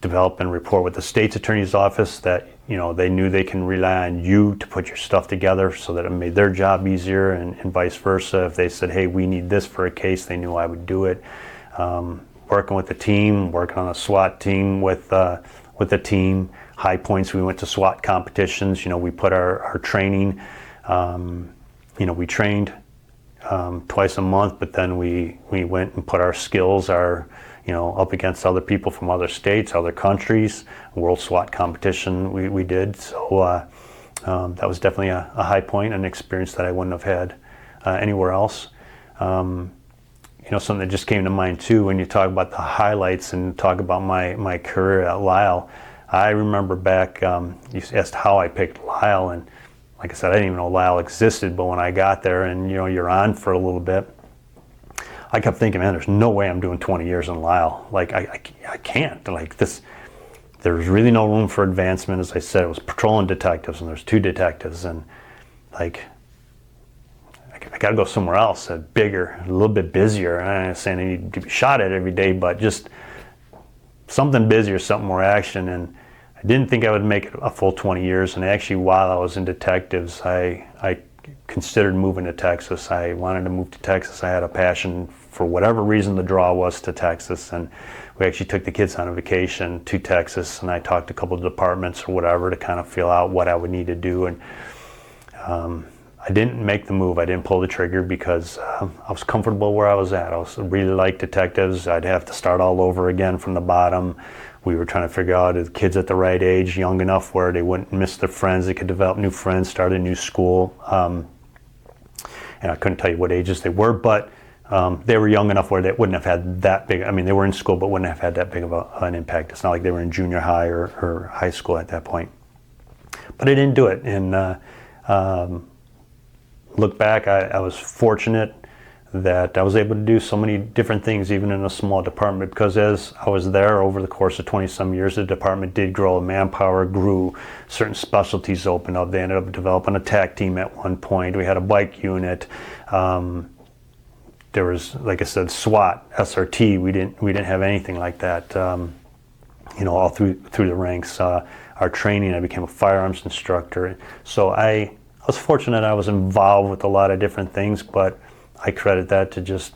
Developing rapport with the state's attorney's office that, you know, they knew they can rely on you to put your stuff together so that it made their job easier, and vice versa. If they said, hey, we need this for a case, they knew I would do it. Working with the team, working on a SWAT team with the team. High points, we went to SWAT competitions. You know, we put our training, you know, we trained twice a month, but then we went and put our skills, you know, up against other people from other states, other countries. World SWAT competition we did. So that was definitely a high point, an experience that I wouldn't have had anywhere else. You know, something that just came to mind too when you talk about the highlights and talk about my career at Lisle. I remember back, you asked how I picked Lisle, and like I said, I didn't even know Lisle existed, but when I got there and, you know, you're on for a little bit, I kept thinking, man, there's no way I'm doing 20 years in Lisle. Like, I can't. Like, there's really no room for advancement. As I said, it was patrolling detectives, and there's 2 detectives, and like, I got to go somewhere else, bigger, a little bit busier. I'm not saying I need to be shot at every day, but just something busier, something more action. And I didn't think I would make it a full 20 years. And actually, while I was in detectives, I considered moving to Texas. I wanted to move to Texas. I had a passion, for whatever reason the draw was, to Texas. And we actually took the kids on a vacation to Texas, and I talked to a couple of departments or whatever to kind of feel out what I would need to do. And I didn't make the move. I didn't pull the trigger because I was comfortable where I was at. I really liked detectives. I'd have to start all over again from the bottom. We were trying to figure out if the kids at the right age, young enough where they wouldn't miss their friends, they could develop new friends, start a new school. And I couldn't tell you what ages they were, but they were young enough where they wouldn't have had that big, I mean, they were in school, but wouldn't have had that big of an impact. It's not like they were in junior high or high school at that point. But I didn't do it. And look back, I was fortunate that I was able to do so many different things, even in a small department, because as I was there over the course of 20-some years, the department did grow, manpower grew, certain specialties opened up. They ended up developing a TAC team at one point. We had a bike unit. There was, like I said, SWAT, SRT. We didn't have anything like that. You know, all through the ranks. Our training, I became a firearms instructor. So I was fortunate I was involved with a lot of different things, but I credit that to just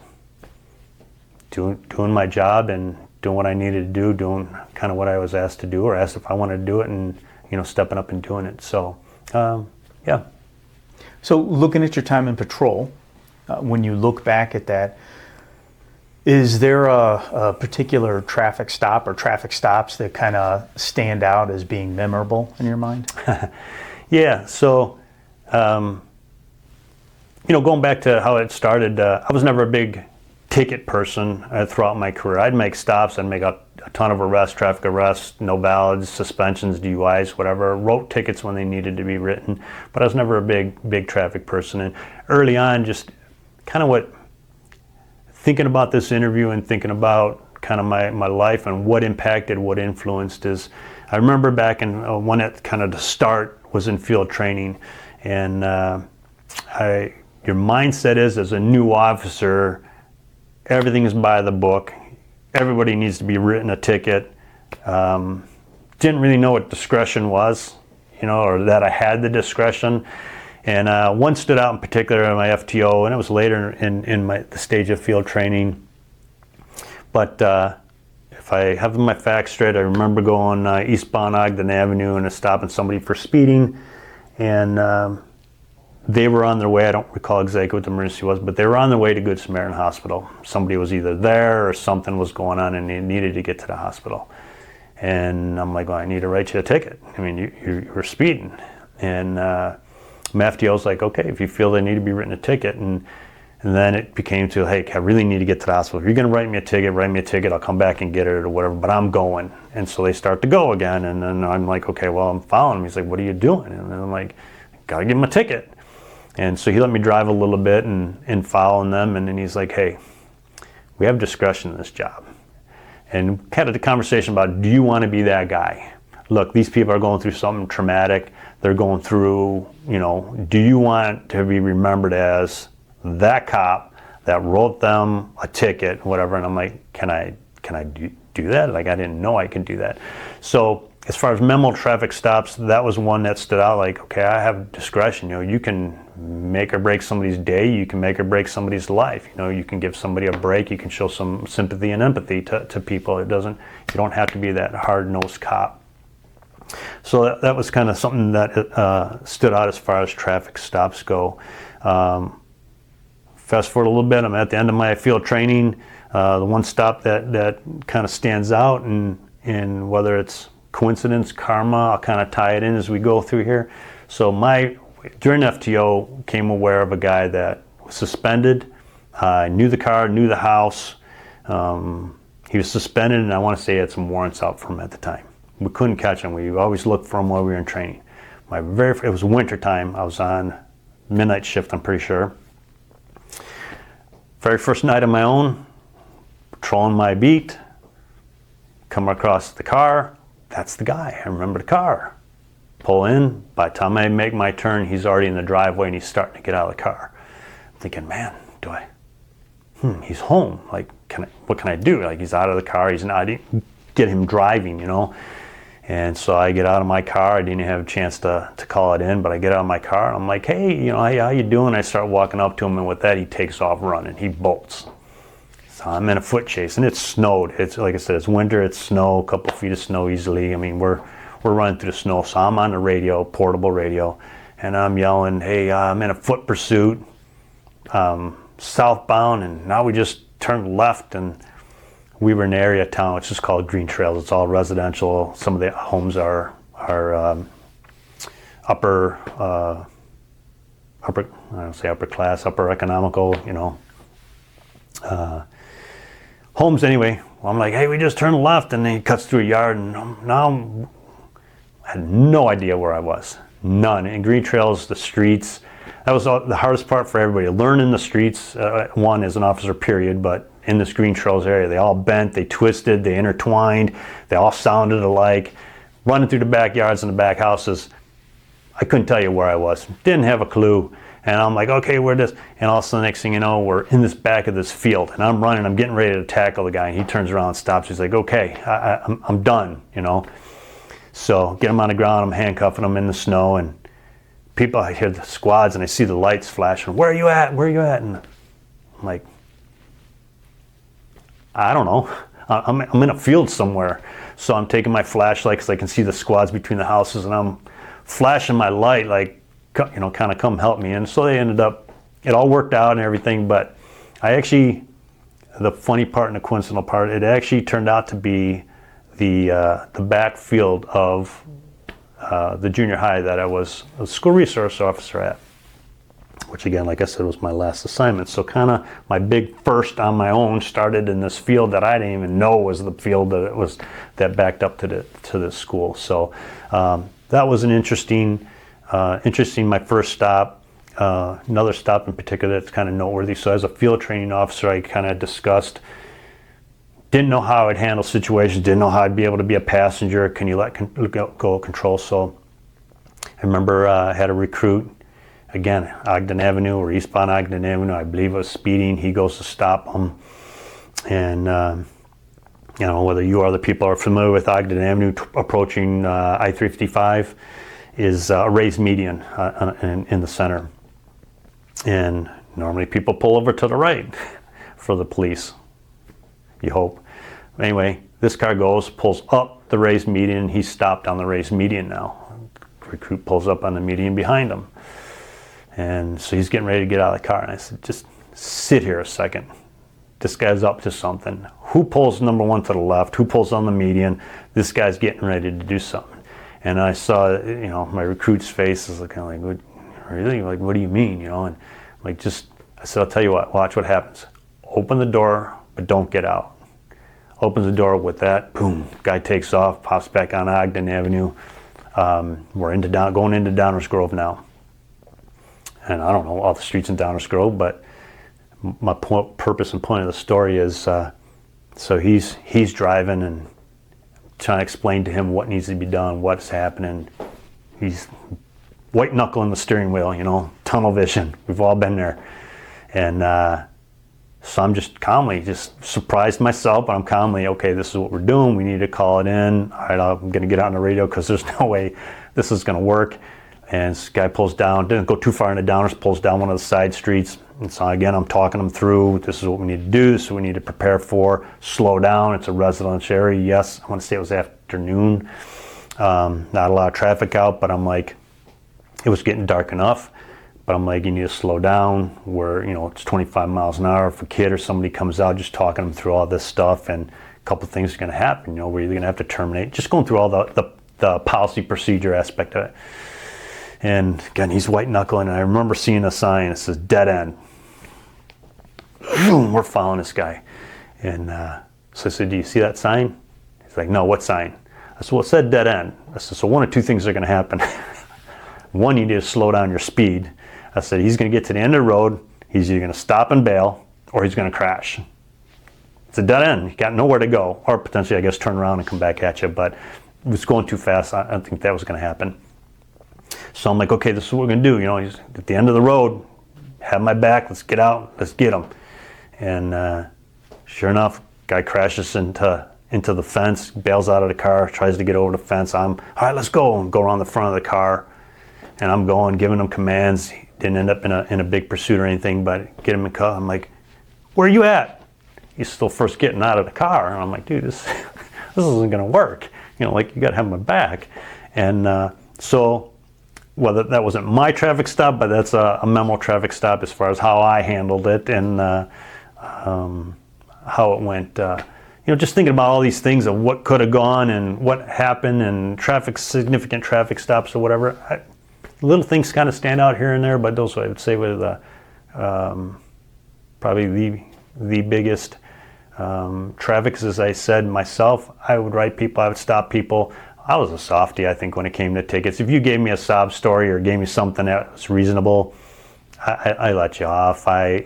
doing my job and doing what I needed to do, doing kind of what I was asked to do, or asked if I wanted to do it, and, you know, stepping up and doing it. So, yeah. So looking at your time in patrol, when you look back at that, is there a particular traffic stop or traffic stops that kind of stand out as being memorable in your mind? Yeah, so, you know, going back to how it started, I was never a big ticket person throughout my career. I'd make stops, I'd make a ton of arrests, traffic arrests, no valids, suspensions, DUIs, whatever. Wrote tickets when they needed to be written, but I was never a big traffic person. And early on, just kind of thinking about this interview and thinking about kind of my life and what impacted, what influenced is, I remember back in one at kind of the start was in field training, and your mindset is, as a new officer, everything is by the book. Everybody needs to be written a ticket. Didn't really know what discretion was, you know, or that I had the discretion. And one stood out in particular in my FTO, and it was later in the stage of field training. But if I have my facts straight, I remember going eastbound Ogden Avenue and stopping somebody for speeding, and they were on their way. I don't recall exactly what the emergency was, but they were on their way to Good Samaritan Hospital. Somebody was either there or something was going on and they needed to get to the hospital. And I'm like, well, I need to write you a ticket. I mean, you were speeding. And my FTO's like, okay, if you feel they need to be written a ticket. And And then it became to, hey, I really need to get to the hospital. If you're going to write me a ticket, I'll come back and get it or whatever, but I'm going. And so they start to go again. And then I'm like, okay, well, I'm following him. He's like, what are you doing? And then I'm like, got to give him a ticket. And so he let me drive a little bit and following them. And then he's like, hey, we have discretion in this job. And had a conversation about, do you want to be that guy? Look, these people are going through something traumatic. They're going through, do you want to be remembered as that cop that wrote them a ticket, whatever? And I'm like, can I do that? Like, I didn't know I could do that. So as far as memo traffic stops, that was one that stood out. Like, okay, I have discretion. You can make or break somebody's day. You can make or break somebody's life. You can give somebody a break. You can show some sympathy and empathy to people. You don't have to be that hard-nosed cop. So that was kind of something that stood out as far as traffic stops go. Fast forward a little bit, I'm at the end of my field training. The one stop that kind of stands out, and whether it's coincidence, karma, I'll kind of tie it in as we go through here. So during FTO, came aware of a guy that was suspended. Knew the car, knew the house. He was suspended, and I want to say he had some warrants out for him at the time. We couldn't catch him. We always looked for him while we were in training. It was winter time. I was on midnight shift, I'm pretty sure. Very first night on my own, patrolling my beat, come across the car. That's the guy. I remember the car. Pull in. By the time I make my turn, he's already in the driveway and he's starting to get out of the car. I'm thinking, man, he's home. Like, what can I do? Like, he's out of the car. I didn't get him driving, And so I get out of my car. I didn't have a chance to call it in, but I get out of my car and I'm like, hey, how you doing? I start walking up to him, and with that, he takes off running. He bolts. So I'm in a foot chase, and it snowed. It's like I said, it's winter. It's snow, a couple feet of snow easily. I mean, we're running through the snow. So I'm on the radio, portable radio, and I'm yelling, hey, I'm in a foot pursuit, southbound, and now we just turned left, and we were in an area of town which is called Green Trails. It's all residential. Some of the homes are upper economical, homes anyway. Well, I'm like, hey, we just turned left, and then he cuts through a yard, and now I had no idea where I was. None. In Green Trails, the streets, that was the hardest part for everybody. Learning the streets, one as an officer, period, but in this Green Trails area, they all bent, they twisted, they intertwined, they all sounded alike. Running through the backyards and the back houses, I couldn't tell you where I was. Didn't have a clue. And I'm like, okay, where this? And all of a sudden, next thing you know, we're in this back of this field, and I'm running, I'm getting ready to tackle the guy, and he turns around and stops. He's like, okay, I'm done, So get him on the ground, I'm handcuffing him in the snow, and people, I hear the squads, and I see the lights flashing. Where are you at? Where are you at? And I'm like, I don't know. I'm in a field somewhere. So I'm taking my flashlight because I can see the squads between the houses, and I'm flashing my light like, kind of come help me. And so they ended up, it all worked out and everything, but the funny part and the coincidental part, it actually turned out to be the backfield of the junior high that I was a school resource officer at, which again, like I said, was my last assignment. So kind of my big first on my own started in this field that I didn't even know was the field that backed up to the school. So that was an interesting, my first stop. Another stop in particular that's kind of noteworthy. So as a field training officer, I kind of discussed, didn't know how I'd handle situations, didn't know how I'd be able to be a passenger. Can you let go of control? So I remember I had a recruit, again, Ogden Avenue or eastbound Ogden Avenue. I believe it was speeding. He goes to stop him. And, whether you or other people are familiar with Ogden Avenue approaching I-355 is a raised median in the center. And normally people pull over to the right for the police, you hope. Anyway, this car pulls up the raised median. He's stopped on the raised median now. The recruit pulls up on the median behind him. And so he's getting ready to get out of the car. And I said, just sit here a second. This guy's up to something. Who pulls number one to the left? Who pulls on the median? This guy's getting ready to do something. And I saw, my recruit's face is kind of like, really? Like, what do you mean? And like, I said, I'll tell you what, watch what happens. Open the door, but don't get out. Opens the door with that, boom, guy takes off, pops back on Ogden Avenue. We're going into Downers Grove now. And I don't know all the streets in Downers Grove, but my purpose and point of the story is, so he's driving and trying to explain to him what needs to be done, what's happening. He's white knuckling the steering wheel, you know, tunnel vision. We've all been there. And so I'm just calmly, just surprised myself, but I'm calmly, okay, this is what we're doing. We need to call it in. All right, I'm going to get on the radio because there's no way this is going to work. And this guy pulls down, didn't go too far into Downers, pulls down one of the side streets. And so again, I'm talking them through, this is what we need to do, this is what we need to prepare for, slow down, it's a residential area. Yes, I want to say it was afternoon, not a lot of traffic out, but I'm like, it was getting dark enough, but I'm like, you need to slow down, where, you know, it's 25 miles an hour. If a kid or somebody comes out, just talking them through all this stuff, and a couple things are going to happen, you know, where you're going to have to terminate, just going through all the policy procedure aspect of it. And again, he's white knuckling, and I remember seeing a sign that says dead end. We're following this guy. And so I said, do you see that sign? He's like, no, what sign? I said, well, it said dead end. I said, so one of two things are going to happen. One, you need to slow down your speed. I said, he's going to get to the end of the road, he's either going to stop and bail, or he's going to crash. It's a dead end. You got nowhere to go, or potentially, I guess, turn around and come back at you. But it was going too fast. I don't think that was going to happen. So I'm like, okay, this is what we're going to do. You know, he's at the end of the road, have my back, let's get out, let's get him. And sure enough, guy crashes into the fence, bails out of the car, tries to get over the fence. I'm, all right, let's go, and go around the front of the car. And I'm going, giving him commands. He didn't end up in a big pursuit or anything, but get him in car. I'm like, where are you at? He's still first getting out of the car. And I'm like, dude, this isn't going to work. You know, like, you got to have my back. And so, well, that wasn't my traffic stop, but that's a memo traffic stop as far as how I handled it and how it went. You know, just thinking about all these things of what could have gone and what happened and significant traffic stops or whatever. Little things kind of stand out here and there, but those I would say were probably the biggest. Traffic, as I said myself, I would write people, I would stop people. I was a softie, I think, when it came to tickets. If you gave me a sob story or gave me something that was reasonable, I let you off. I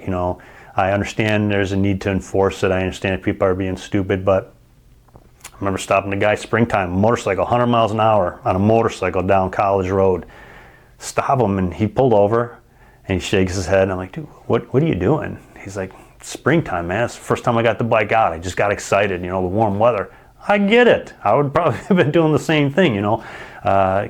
understand there's a need to enforce it. I understand if people are being stupid, but I remember stopping a guy springtime, motorcycle, 100 miles an hour on a motorcycle down College Road. Stop him, and he pulled over, and he shakes his head, and I'm like, dude, what are you doing? He's like, it's springtime, man. It's the first time I got the bike out. I just got excited, you know, the warm weather. I get it. I would probably have been doing the same thing, you know.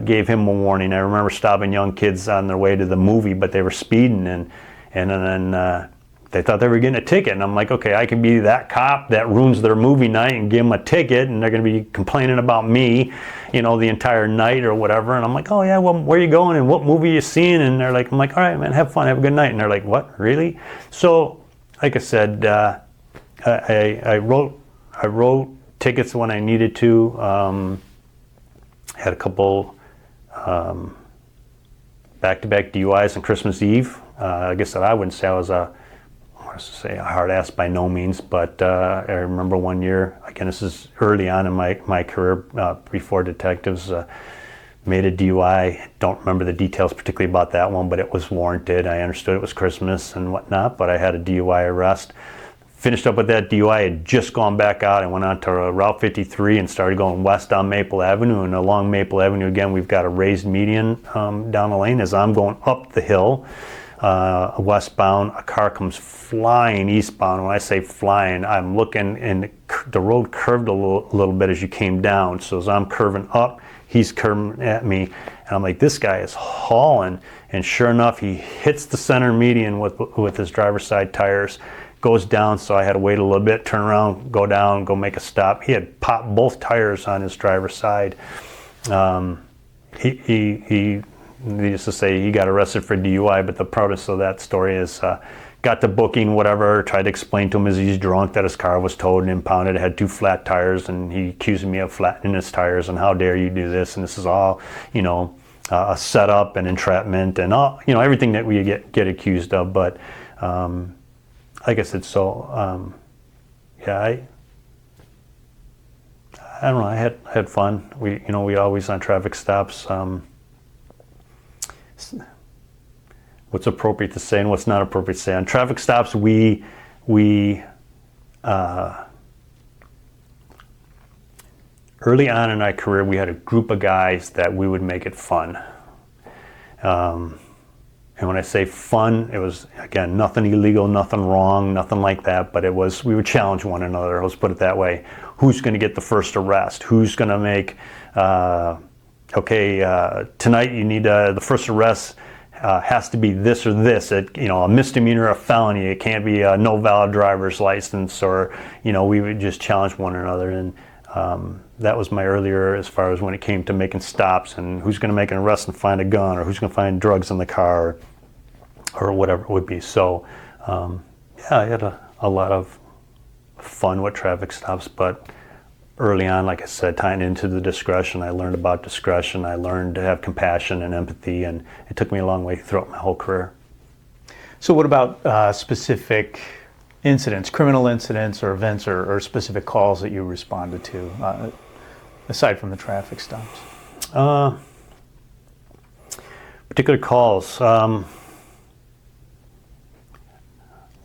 Gave him a warning. I remember stopping young kids on their way to the movie, but they were speeding, and then they thought they were getting a ticket. And I'm like, okay, I can be that cop that ruins their movie night and give them a ticket, and they're going to be complaining about me, you know, the entire night or whatever. And I'm like, oh yeah, well, where are you going and what movie are you seeing? And they're like, I'm like, all right, man, have fun, have a good night. And they're like, what, really? So, like I said, I wrote tickets when I needed to. Had a couple back-to-back DUIs on Christmas Eve. I guess that I wouldn't say I was a hard ass by no means, but I remember one year, again, this is early on in my career, before detectives, made a DUI. Don't remember the details particularly about that one, but it was warranted. I understood it was Christmas and whatnot, but I had a DUI arrest. Finished up with that DUI. I had just gone back out. I went on to Route 53 and started going west on Maple Avenue. And along Maple Avenue, again, we've got a raised median down the lane. As I'm going up the hill, westbound, a car comes flying eastbound. When I say flying, I'm looking, and the road curved a little bit as you came down. So as I'm curving up, he's curving at me. And I'm like, this guy is hauling. And sure enough, he hits the center median with his driver's side tires. Goes down, so I had to wait a little bit, turn around, go down, go make a stop. He had popped both tires on his driver's side. He needless to say, he got arrested for DUI, but the premise of that story is got the booking, whatever, tried to explain to him as he's drunk that his car was towed and impounded. It had 2 flat tires, and he accused me of flattening his tires, and how dare you do this, and this is all, you know, a setup and entrapment and all, you know, everything that we get accused of. But like I said, so yeah, I don't know. I had fun. We always on traffic stops. What's appropriate to say and what's not appropriate to say on traffic stops? We early on in our career, we had a group of guys that we would make it fun. And when I say fun, it was, again, nothing illegal, nothing wrong, nothing like that, but we would challenge one another, let's put it that way. Who's going to get the first arrest? Who's going to make, tonight you need, the first arrest has to be this or this, a misdemeanor or a felony. It can't be a no valid driver's license, or, we would just challenge one another. And that was my earlier, as far as when it came to making stops and who's going to make an arrest and find a gun, or who's going to find drugs in the car, or whatever it would be. So, yeah, I had a lot of fun with traffic stops, but early on, like I said, tying into the discretion, I learned about discretion. I learned to have compassion and empathy, and it took me a long way throughout my whole career. So what about specific incidents, criminal incidents or events or specific calls that you responded to, aside from the traffic stops? Particular calls. A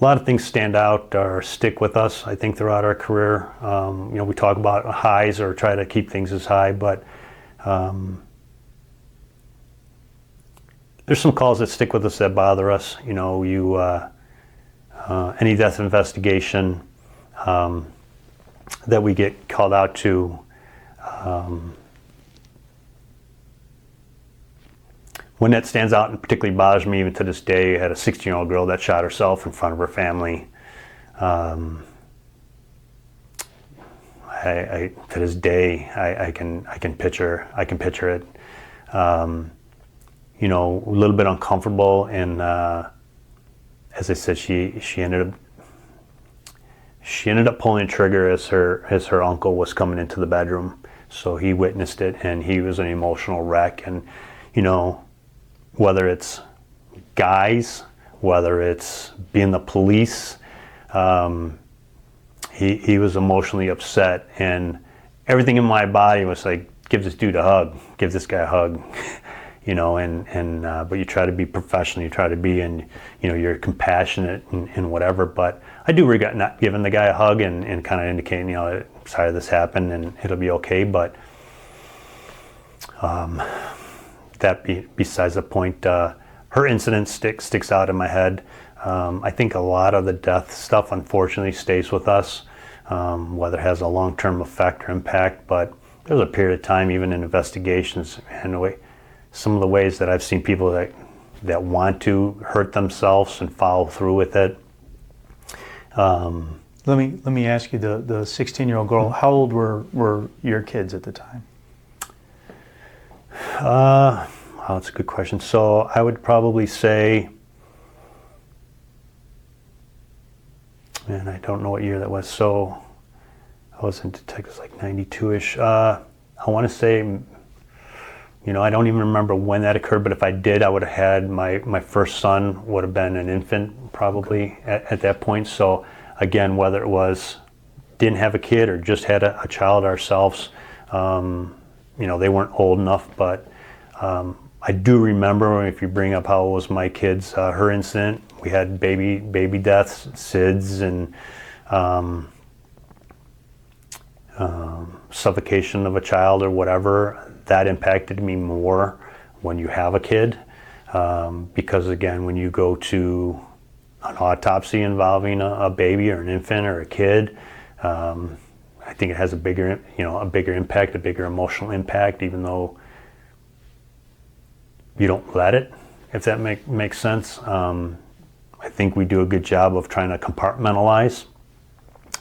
lot of things stand out or stick with us, I think, throughout our career. We talk about highs or try to keep things as high, but there's some calls that stick with us that bother us. Any death investigation that we get called out to. When that stands out and particularly bothers me even to this day, I had a 16-year-old girl that shot herself in front of her family. To this day, I can picture it. A little bit uncomfortable, and as I said, she ended up pulling the trigger as her uncle was coming into the bedroom. So he witnessed it, and he was an emotional wreck. And whether it's guys, whether it's being the police, he was emotionally upset, and everything in my body was like, give this dude a hug, give this guy a hug, but you try to be professional, you try to be, and you're compassionate and whatever, but I do regret not giving the guy a hug and kind of indicating, sorry this happened and it'll be okay, but besides the point, her incident sticks out in my head. I think a lot of the death stuff, unfortunately, stays with us, whether it has a long-term effect or impact. But there was a period of time, even in investigations, and some of the ways that I've seen people that want to hurt themselves and follow through with it. Let me ask you, the 16-year-old girl, how old were your kids at the time? That's a good question. So I would probably say, man, I don't know what year that was. So I was in Texas like 92-ish. I want to say, I don't even remember when that occurred, but if I did, I would have had my first son would have been an infant probably at that point. So again, whether it was didn't have a kid or just had a child ourselves, they weren't old enough, but I do remember, if you bring up how it was my kids, her incident, we had baby deaths, SIDS, and suffocation of a child or whatever. That impacted me more when you have a kid, because again, when you go to an autopsy involving a baby or an infant or a kid, I think it has a bigger impact, a bigger emotional impact, even though you don't let it, if that makes sense. I think we do a good job of trying to compartmentalize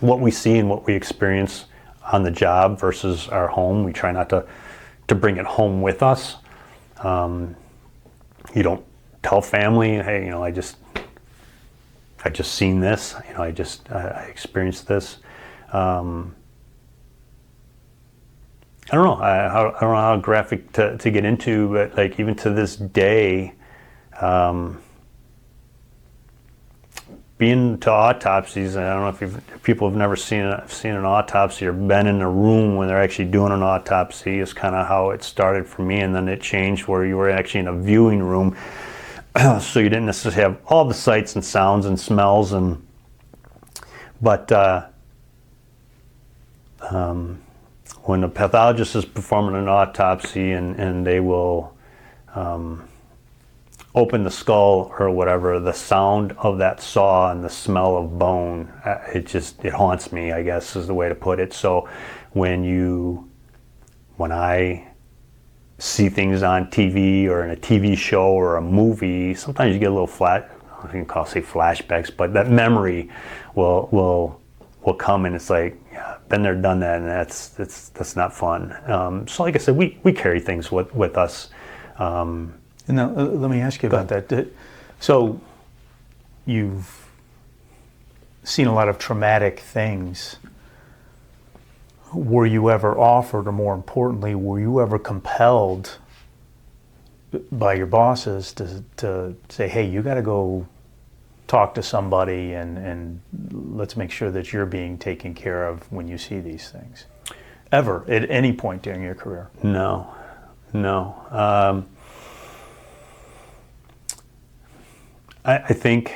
what we see and what we experience on the job versus our home. We try not to bring it home with us. You don't tell family, hey, I just seen this, I experienced this. I don't know. I don't know how graphic to get into, but like even to this day, being to autopsies, I don't know if people have never seen an autopsy or been in a room when they're actually doing an autopsy, is kind of how it started for me, and then it changed where you were actually in a viewing room, so you didn't necessarily have all the sights and sounds and smells, but when the pathologist is performing an autopsy and they will open the skull or whatever, the sound of that saw and the smell of bone, it haunts me, I guess is the way to put it. So when I see things on TV or in a TV show or a movie, sometimes you get a little I don't even say flashbacks, but that memory will come, and it's like, yeah, been there, done that, and that's not fun. So like I said, we carry things with us. And now, let me ask you about that. So you've seen a lot of traumatic things. Were you ever offered, or more importantly, were you ever compelled by your bosses to say, hey, you got to go talk to somebody and let's make sure that you're being taken care of when you see these things? Ever, at any point during your career? No. I think,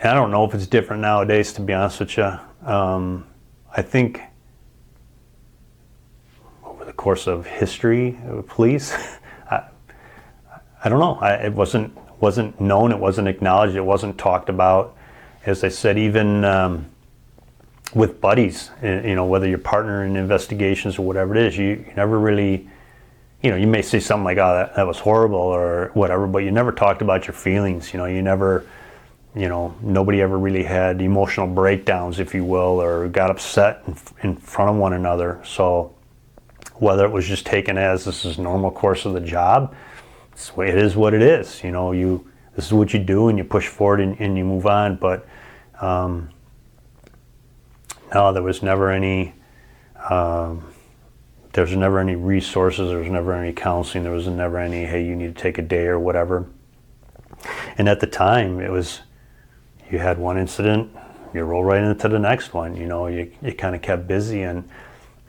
I don't know if it's different nowadays, to be honest with you. I think over the course of history of police, I don't know. It wasn't known, it wasn't acknowledged, it wasn't talked about. As I said, even with buddies, whether you're partner in investigations or whatever it is, you never really, you may say something like, oh, that was horrible or whatever, but you never talked about your feelings. You never, nobody ever really had emotional breakdowns, if you will, or got upset in front of one another. So whether it was just taken as this is normal course of the job, it is what it is. This is what you do, and you push forward and you move on. But no, there was never any. There was never any resources, there was never any counseling, there was never any, hey, you need to take a day or whatever. And at the time, it was, you had one incident, you roll right into the next one, you kind of kept busy. And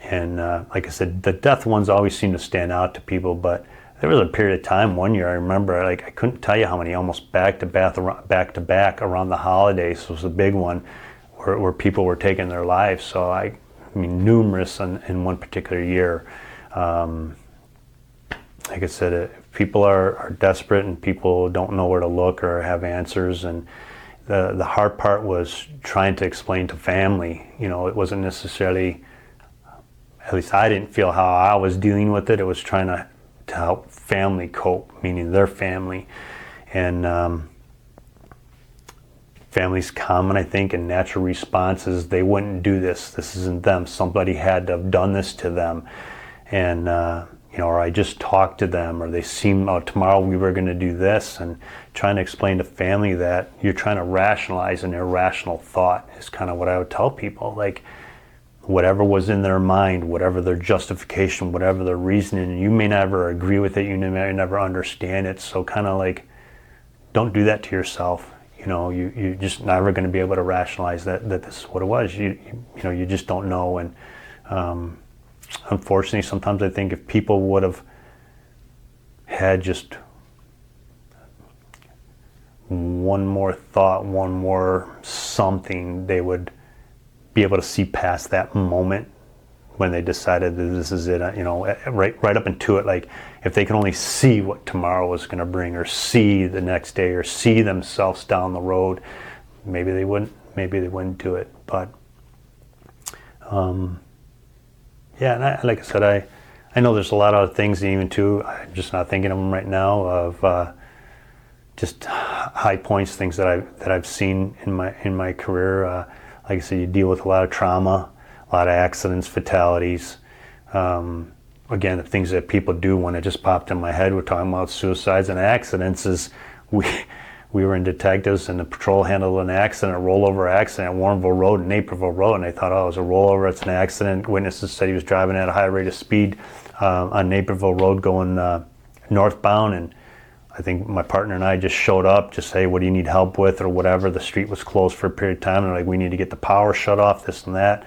like I said, the death ones always seem to stand out to people, but there was a period of time, one year I remember, I couldn't tell you how many, almost back to back around the holidays was a big one, where people were taking their lives. So I mean, numerous in one particular year. Like I said, if people are desperate and people don't know where to look or have answers, and the hard part was trying to explain to family. It wasn't necessarily, at least I didn't feel how I was dealing with it. It was trying to help family cope, meaning their family. And family's common, I think, and natural responses, they wouldn't do this. This isn't them. Somebody had to have done this to them. And, or I just talked to them, or they seem, tomorrow we were going to do this. And trying to explain to family that you're trying to rationalize an irrational thought is kind of what I would tell people. Like, whatever was in their mind, whatever their justification, whatever their reasoning, you may never agree with it, you may never understand it. So kind of like, don't do that to yourself. You're just never going to be able to rationalize that this is what it was. You just don't know. And unfortunately, sometimes I think if people would have had just one more thought, one more something, they would be able to see past that moment when they decided that this is it, right up into it. Like, if they can only see what tomorrow was going to bring, or see the next day, or see themselves down the road, maybe they wouldn't do it. But yeah, and like I said, I know there's a lot of things, even too, I'm just not thinking of them right now, of just high points, things that I've seen in my career. Like I said, you deal with a lot of trauma, a lot of accidents, fatalities. Again, the things that people do, when it just popped in my head, we're talking about suicides and accidents, is we were in detectives, and the patrol handled an accident, a rollover accident at Warrenville Road and Naperville Road, and they thought, oh, it was a rollover, it's an accident. Witnesses said he was driving at a high rate of speed on Naperville Road going northbound, and I think my partner and I just showed up, just say, what do you need help with or whatever. The street was closed for a period of time, and like, we need to get the power shut off, this and that.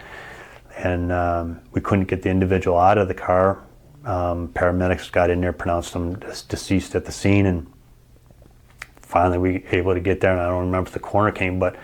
And we couldn't get the individual out of the car. Paramedics got in there, pronounced him deceased at the scene, and finally we were able to get there. And I don't remember if the coroner came, but the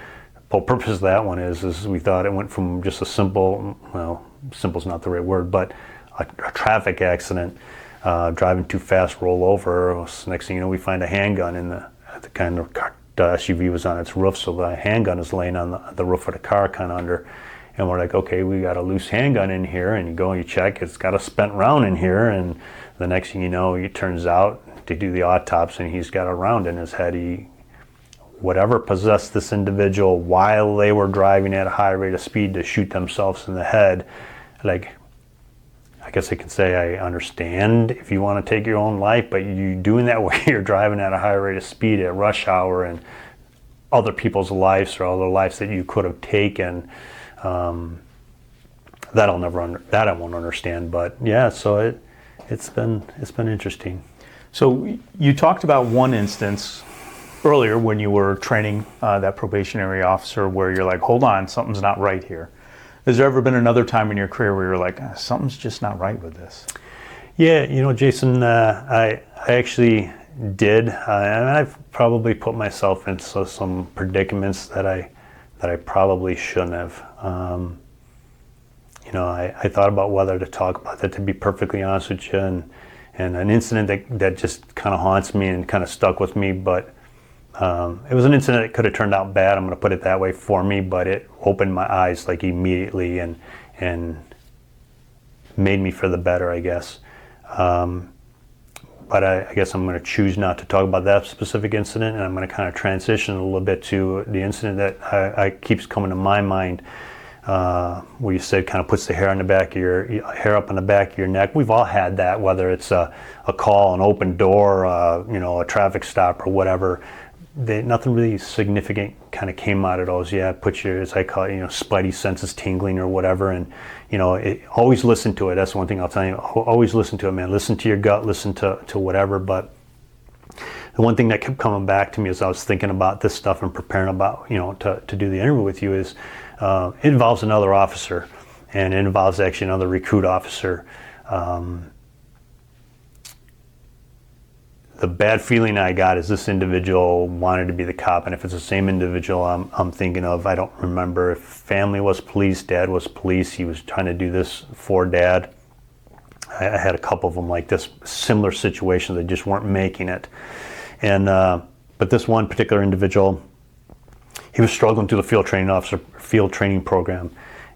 whole purpose of that one is we thought it went from just a simple, well, simple's not the right word, but a traffic accident, driving too fast, roll over. Next thing you know, we find a handgun in the kind of car. The SUV was on its roof, so the handgun is laying on the roof of the car, kind of under. And we're like, okay, we got a loose handgun in here, and you go and you check, it's got a spent round in here, and the next thing you know, it turns out to do the autopsy, and he's got a round in his head. Whatever possessed this individual while they were driving at a high rate of speed to shoot themselves in the head, like, I guess I can say I understand if you want to take your own life, but you doing that while you're driving at a high rate of speed at rush hour, and other people's lives or other lives that you could have taken, that I won't understand. But yeah, so it's been interesting. So you talked about one instance earlier when you were training that probationary officer where you're like, hold on, something's not right here. Has there ever been another time in your career where you're like, something's just not right with this? Yeah, Jason, I actually did, and I've probably put myself into some predicaments that I probably shouldn't have. I thought about whether to talk about that, to be perfectly honest with you, and an incident that just kind of haunts me and kind of stuck with me, but it was an incident that could have turned out bad, I'm going to put it that way, for me, but it opened my eyes like immediately and made me for the better, I guess. But I guess I'm going to choose not to talk about that specific incident, and I'm going to kind of transition a little bit to the incident that I keeps coming to my mind, where you said kind of puts the hair on the back of hair up on the back of your neck. We've all had that, whether it's a call, an open door, a traffic stop or whatever. Nothing really significant kind of came out of those. Yeah, put your, as I call it, spidey senses tingling or whatever, and always listen to it. That's one thing I'll tell you. Always listen to it, man. Listen to your gut. Listen to whatever. But the one thing that kept coming back to me as I was thinking about this stuff and preparing about to do the interview with you is it involves another officer, and it involves actually another recruit officer. The bad feeling I got is this individual wanted to be the cop, and if it's the same individual I'm thinking of, I don't remember if family was police, dad was police, he was trying to do this for dad. I had a couple of them like this, similar situations, they just weren't making it. And but this one particular individual, he was struggling through the field training program.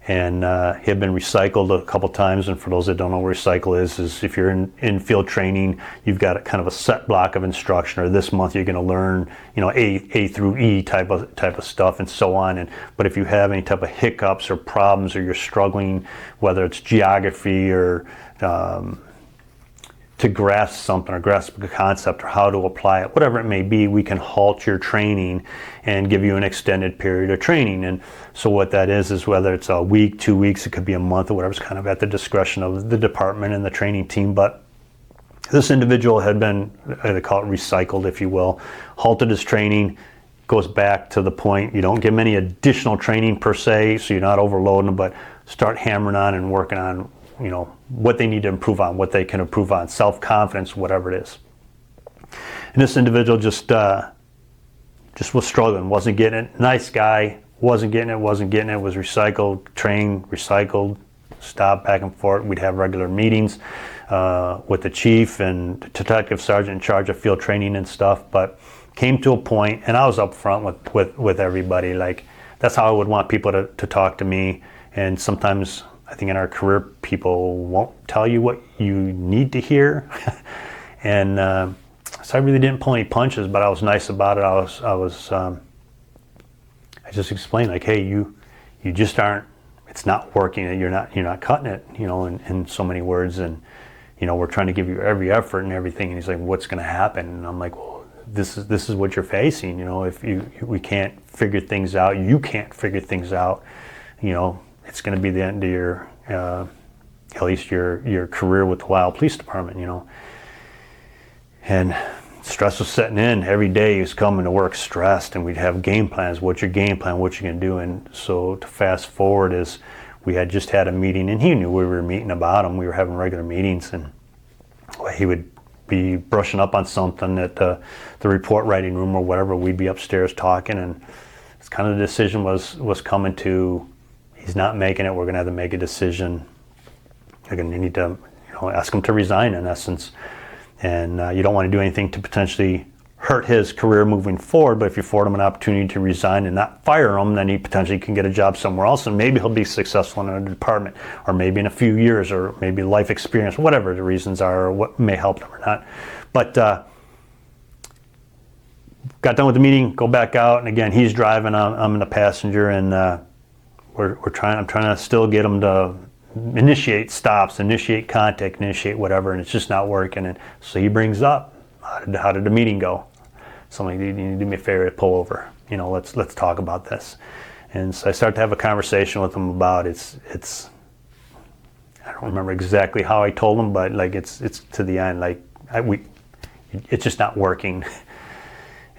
And he had been recycled a couple times, and for those that don't know what recycle is if you're in field training, you've got a kind of a set block of instruction, or this month you're going to learn, A through E type of stuff, and so on. But if you have any type of hiccups or problems, or you're struggling, whether it's geography or to grasp something or grasp a concept or how to apply it, whatever it may be, we can halt your training and give you an extended period of training. And so what that is whether it's a week, 2 weeks, it could be a month or whatever, it's kind of at the discretion of the department and the training team. But this individual had been, they call it recycled, if you will, halted his training, goes back to the point, you don't give them any additional training per se, so you're not overloading them, but start hammering on and working on what they need to improve on, what they can improve on, self-confidence, whatever it is. And this individual just was struggling, wasn't getting it. Nice guy, wasn't getting it, was recycled, trained, recycled, stopped, back and forth. We'd have regular meetings with the chief and detective sergeant in charge of field training and stuff, but came to a point, and I was up front with everybody, like that's how I would want people to talk to me. And sometimes I think in our career, people won't tell you what you need to hear. And so I really didn't pull any punches, but I was nice about it. I just explained, like, hey, you just aren't, it's not working, you're not cutting it, in so many words, and we're trying to give you every effort and everything. And he's like, what's going to happen? And I'm like, well, this is what you're facing. If we can't figure things out, you can't figure things out, it's going to be the end of your, at least your career with the Lisle Police Department, And stress was setting in. Every day he was coming to work stressed, and we'd have game plans. What's your game plan? What you gonna do? And so to fast forward is we had just had a meeting, and he knew we were meeting about him. We were having regular meetings, and he would be brushing up on something at the report writing room or whatever. We'd be upstairs talking, and it's kind of the decision was coming to, he's not making it. We're gonna have to make a decision. You're gonna need to, ask him to resign in essence. And you don't want to do anything to potentially hurt his career moving forward, but if you afford him an opportunity to resign and not fire him, then he potentially can get a job somewhere else, and maybe he'll be successful in another department, or maybe in a few years, or maybe life experience, whatever the reasons are, or what may help them or not. But got done with the meeting, go back out, and again, he's driving, I'm in the passenger, and I'm trying to still get him to initiate stops, initiate contact, initiate whatever, and it's just not working. And so he brings up, how did the meeting go? Something, you need to do me a favor to pull over. Let's talk about this. And so I start to have a conversation with him about it's. I don't remember exactly how I told him, but like it's to the end, it's just not working.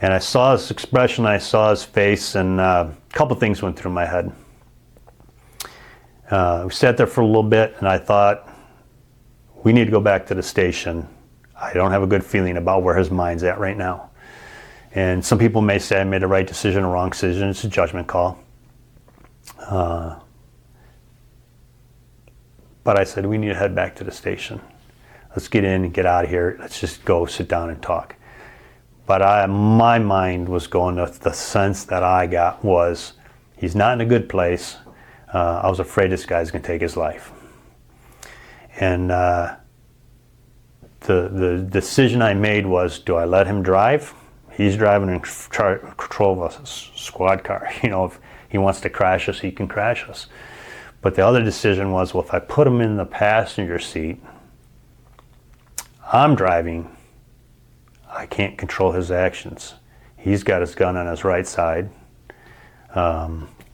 And I saw his expression, I saw his face, and a couple things went through my head. We sat there for a little bit, and I thought, we need to go back to the station. I don't have a good feeling about where his mind's at right now. And some people may say I made the right decision or wrong decision. It's a judgment call. But I said, we need to head back to the station. Let's get in and get out of here. Let's just go sit down and talk. But my mind was going to the sense that I got was, he's not in a good place. I was afraid this guy's going to take his life. And the decision I made was, do I let him drive? He's driving in control of a squad car. If he wants to crash us, he can crash us. But the other decision was, well, if I put him in the passenger seat, I'm driving, I can't control his actions. He's got his gun on his right side.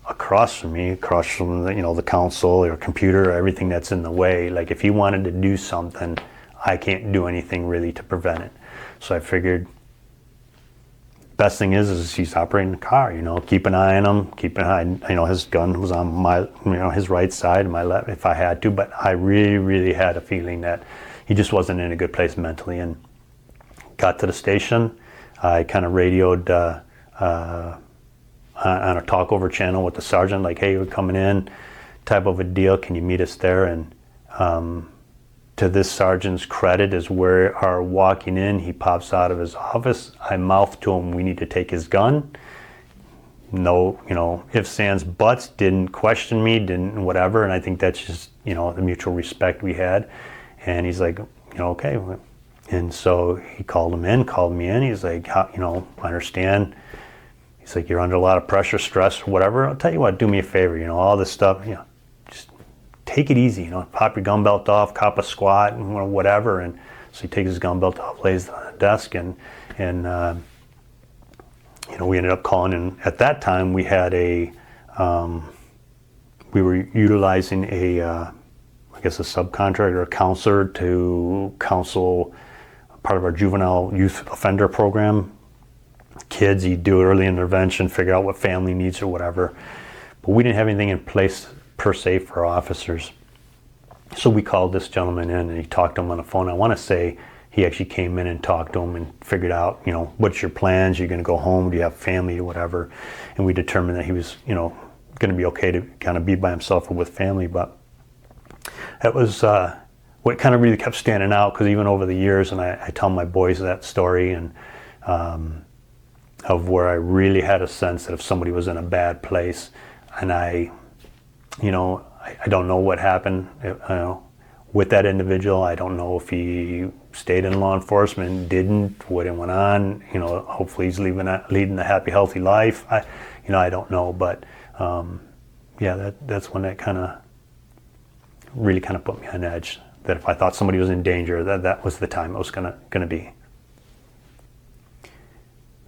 Across from me, across from the console or computer, or everything that's in the way. Like if he wanted to do something, I can't do anything really to prevent it. So I figured, best thing is he's operating the car. Keep an eye on him. Keep an eye. His gun was on my, his right side, my left, if I had to. But I really, really had a feeling that he just wasn't in a good place mentally. And got to the station. I kind of radioed. On a talk-over channel with the sergeant, like, hey, we're coming in, type of a deal, can you meet us there? And to this sergeant's credit, as we are walking in, he pops out of his office. I mouth to him, we need to take his gun. No, ifs, ands, buts, didn't question me, didn't whatever, and I think that's just, the mutual respect we had. And he's like, okay. And so he called me in, he's like, I understand. He's like, you're under a lot of pressure, stress, whatever. I'll tell you what, do me a favor, all this stuff, just take it easy, pop your gun belt off, cop a squat, and whatever. And so he takes his gun belt off, lays it on the desk, and we ended up calling in. At that time, we had we were utilizing a subcontractor, a counselor to counsel part of our juvenile youth offender program. Kids, you do early intervention, figure out what family needs or whatever. But we didn't have anything in place per se for officers. So we called this gentleman in and he talked to him on the phone. I want to say he actually came in and talked to him and figured out, what's your plans? You're going to go home? Do you have family or whatever? And we determined that he was, going to be okay to kind of be by himself or with family. But that was what kind of really kept standing out, because even over the years, and I tell my boys that story, and of where I really had a sense that if somebody was in a bad place, and I don't know what happened with that individual. I don't know if he stayed in law enforcement, didn't, what went on. Hopefully he's leading a happy, healthy life. I don't know, but that's when that kind of really kind of put me on edge. That if I thought somebody was in danger, that was the time it was gonna be.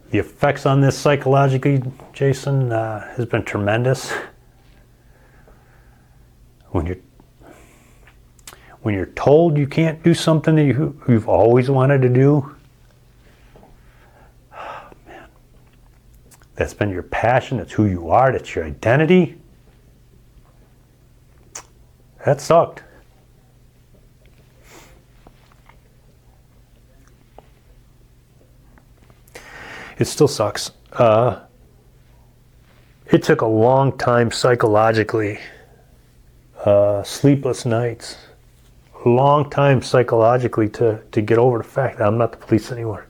The effects on this psychologically, Jason, has been tremendous. When you're told you can't do something that you've always wanted to do, That's been your passion. That's who you are. That's your identity. That sucked. It still sucks. It took a long time psychologically, sleepless nights, a long time psychologically to get over the fact that I'm not the police anymore.